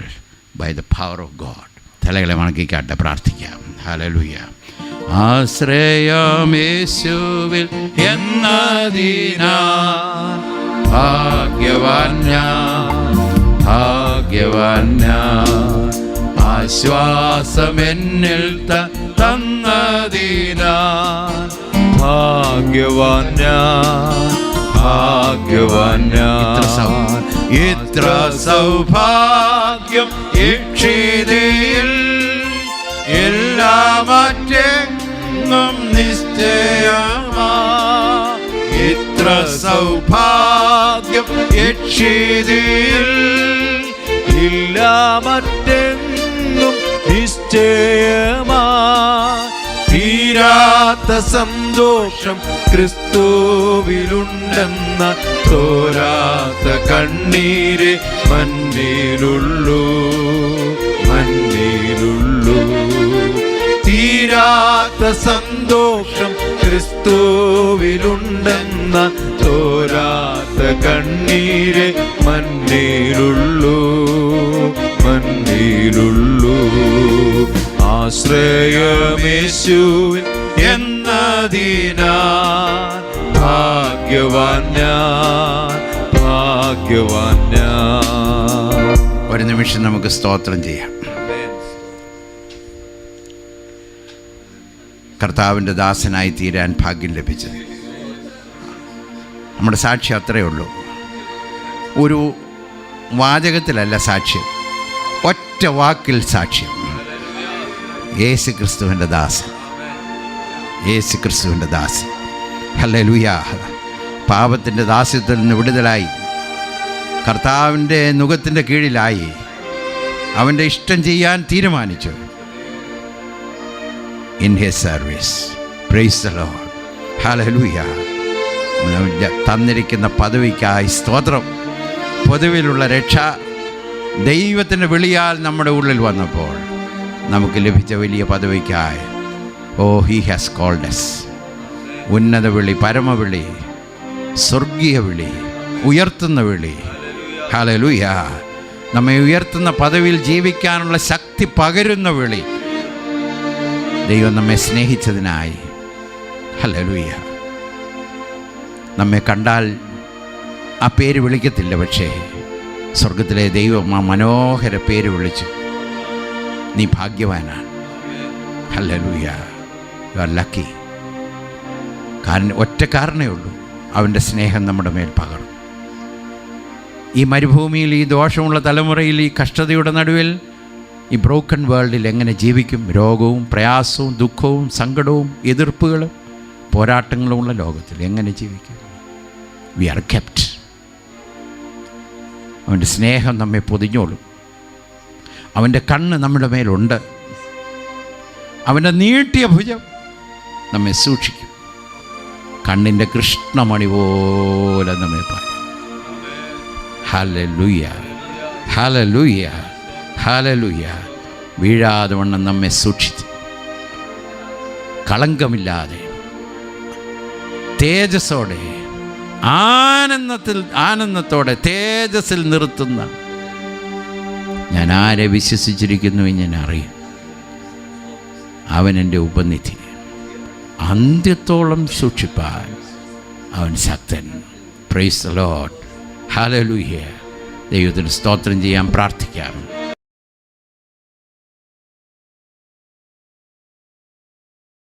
Speaker 1: by the power of God. തലകളെ മണക്കിക്കാട്ടെ, പ്രാർത്ഥിക്കാം. Hallelujah. ആശ്രയം യേശുവിൽ എന്നതിനാൽ ഭാഗ്യവാൻ ഞാൻ, ഭാഗ്യവാൻ ഞാൻ. ആശ്വാസം എന്നിൽ തന്നതിനാൽ
Speaker 2: ഭാഗ്യവാൻ ഞാൻ, ഭാഗ്യവാൻ ഞാൻ.
Speaker 1: ഇത്ര സൗഭാഗ്യം ഇക്ഷിതിയിൽ എല്ലാ മറ്റെങ്ങും നിശ്ചയമാ. ഇത്ര സൗഭാഗ്യം ഇക്ഷിതിയിൽ
Speaker 2: എല്ലാ മറ്റെങ്ങും നിശ്ചയമാ. തീരാത്ത സന്തോഷം ക്രിസ്തുവിലുണ്ടെന്ന തോരാത്ത കണ്ണീര് മണ്ണിലുള്ളൂ, മണ്ണിലുള്ളൂ. തീരാത്ത സന്തോഷം ക്രിസ്തുവിലുണ്ടെന്ന തോരാത്ത കണ്ണീര് മണ്ണിലുള്ളൂ, മണ്ണിലുള്ളൂ. ആശ്രയമേശുവിൽ എന്നതിനാൽ ഭാഗ്യവാൻ ഞാൻ, ഭാഗ്യവാൻ ഞാൻ.
Speaker 1: ഒരു നിമിഷം നമുക്ക് സ്തോത്രം ചെയ്യാം. കർത്താവിൻ്റെ ദാസനായി തീരാൻ ഭാഗ്യം ലഭിച്ചത് നമ്മുടെ സാക്ഷ്യം അത്രയേ ഉള്ളൂ. ഒരു വാചകത്തിലല്ല സാക്ഷ്യം, ഒറ്റ വാക്കിൽ സാക്ഷ്യം. യേശു ക്രിസ്തുവിൻ്റെ ദാസൻ, യേശു ക്രിസ്തുവിൻ്റെ ദാസൻ. ഹല്ലേലൂയ. പാപത്തിൻ്റെ ദാസ്യത്തിൽ നിന്ന് വിടുതലായി, കർത്താവിൻ്റെ നുകത്തിൻ്റെ കീഴിലായി, അവൻ്റെ ഇഷ്ടം ചെയ്യാൻ തീരുമാനിച്ചു. In his service. Praise the Lord. Hallelujah. തന്നിരിക്കുന്ന പദവിക്കായി സ്തോത്രം. പൊതുവിലുള്ള രക്ഷ ദൈവത്തിൻ്റെ വിളിയാൽ നമ്മുടെ ഉള്ളിൽ വന്നപ്പോൾ നമുക്ക് ലഭിച്ച വലിയ പദവിക്കായി, he has called us. ഉന്നത വിളി, പരമവിളി, സ്വർഗീയ വിളി, ഉയർത്തുന്ന വിളി. ഹല്ലേലൂയ. നമ്മെ ഉയർത്തുന്ന പദവിയിൽ ജീവിക്കാനുള്ള ശക്തി പകരുന്ന വിളി. ദൈവം നമ്മെ സ്നേഹിച്ചതിനായി. ഹല്ലേലൂയ. നമ്മെ കണ്ടാൽ ആ പേര് വിളിക്കത്തില്ല, പക്ഷേ സ്വർഗത്തിലെ ദൈവം ആ മനോഹര പേര് വിളിച്ചു. നീ ഭാഗ്യവാനാണ്. ഹല്ലേലൂയ. You are lucky. ഒറ്റ കാരണമേ ഉള്ളൂ, അവൻ്റെ സ്നേഹം നമ്മുടെ മേൽ പകർന്നു. ഈ മരുഭൂമിയിൽ, ഈ ദോഷമുള്ള തലമുറയിൽ, ഈ കഷ്ടതയുടെ നടുവിൽ, ഈ ബ്രോക്കൺ വേൾഡിൽ എങ്ങനെ ജീവിക്കും? രോഗവും പ്രയാസവും ദുഃഖവും സങ്കടവും എതിർപ്പുകളും പോരാട്ടങ്ങളുമുള്ള ലോകത്തിൽ എങ്ങനെ ജീവിക്കും? We are kept. അവൻ്റെ സ്നേഹം നമ്മെ പൊതിഞ്ഞോളും. അവൻ്റെ കണ്ണ് നമ്മുടെ മേലുണ്ട്. അവൻ്റെ നീട്ടിയ ഭുജം നമ്മെ സൂക്ഷിക്കും. കണ്ണിൻ്റെ കൃഷ്ണമണി പോലെ നമ്മെ പാടും. Hallelujah, hallelujah, hallelujah. വീഴാതെ വണ്ണം നമ്മെ സൂക്ഷിച്ച് കളങ്കമില്ലാതെ തേജസ്സോടെ ആനന്ദത്തോടെ തേജസ്സിൽ നിർത്തുന്ന, ഞാൻ ആരെ വിശ്വസിച്ചിരിക്കുന്നു ഞാൻ അറിയും, അവൻ എൻ്റെ ഉപനിധി, അന്ത്യത്തോളം സൂക്ഷിപ്പാൻ അവൻ ശക്തൻ. Praise the Lord. ഹല്ലേലൂയ. ദൈവത്തിന് സ്തോത്രം ചെയ്യാൻ പ്രാർത്ഥിക്കാം.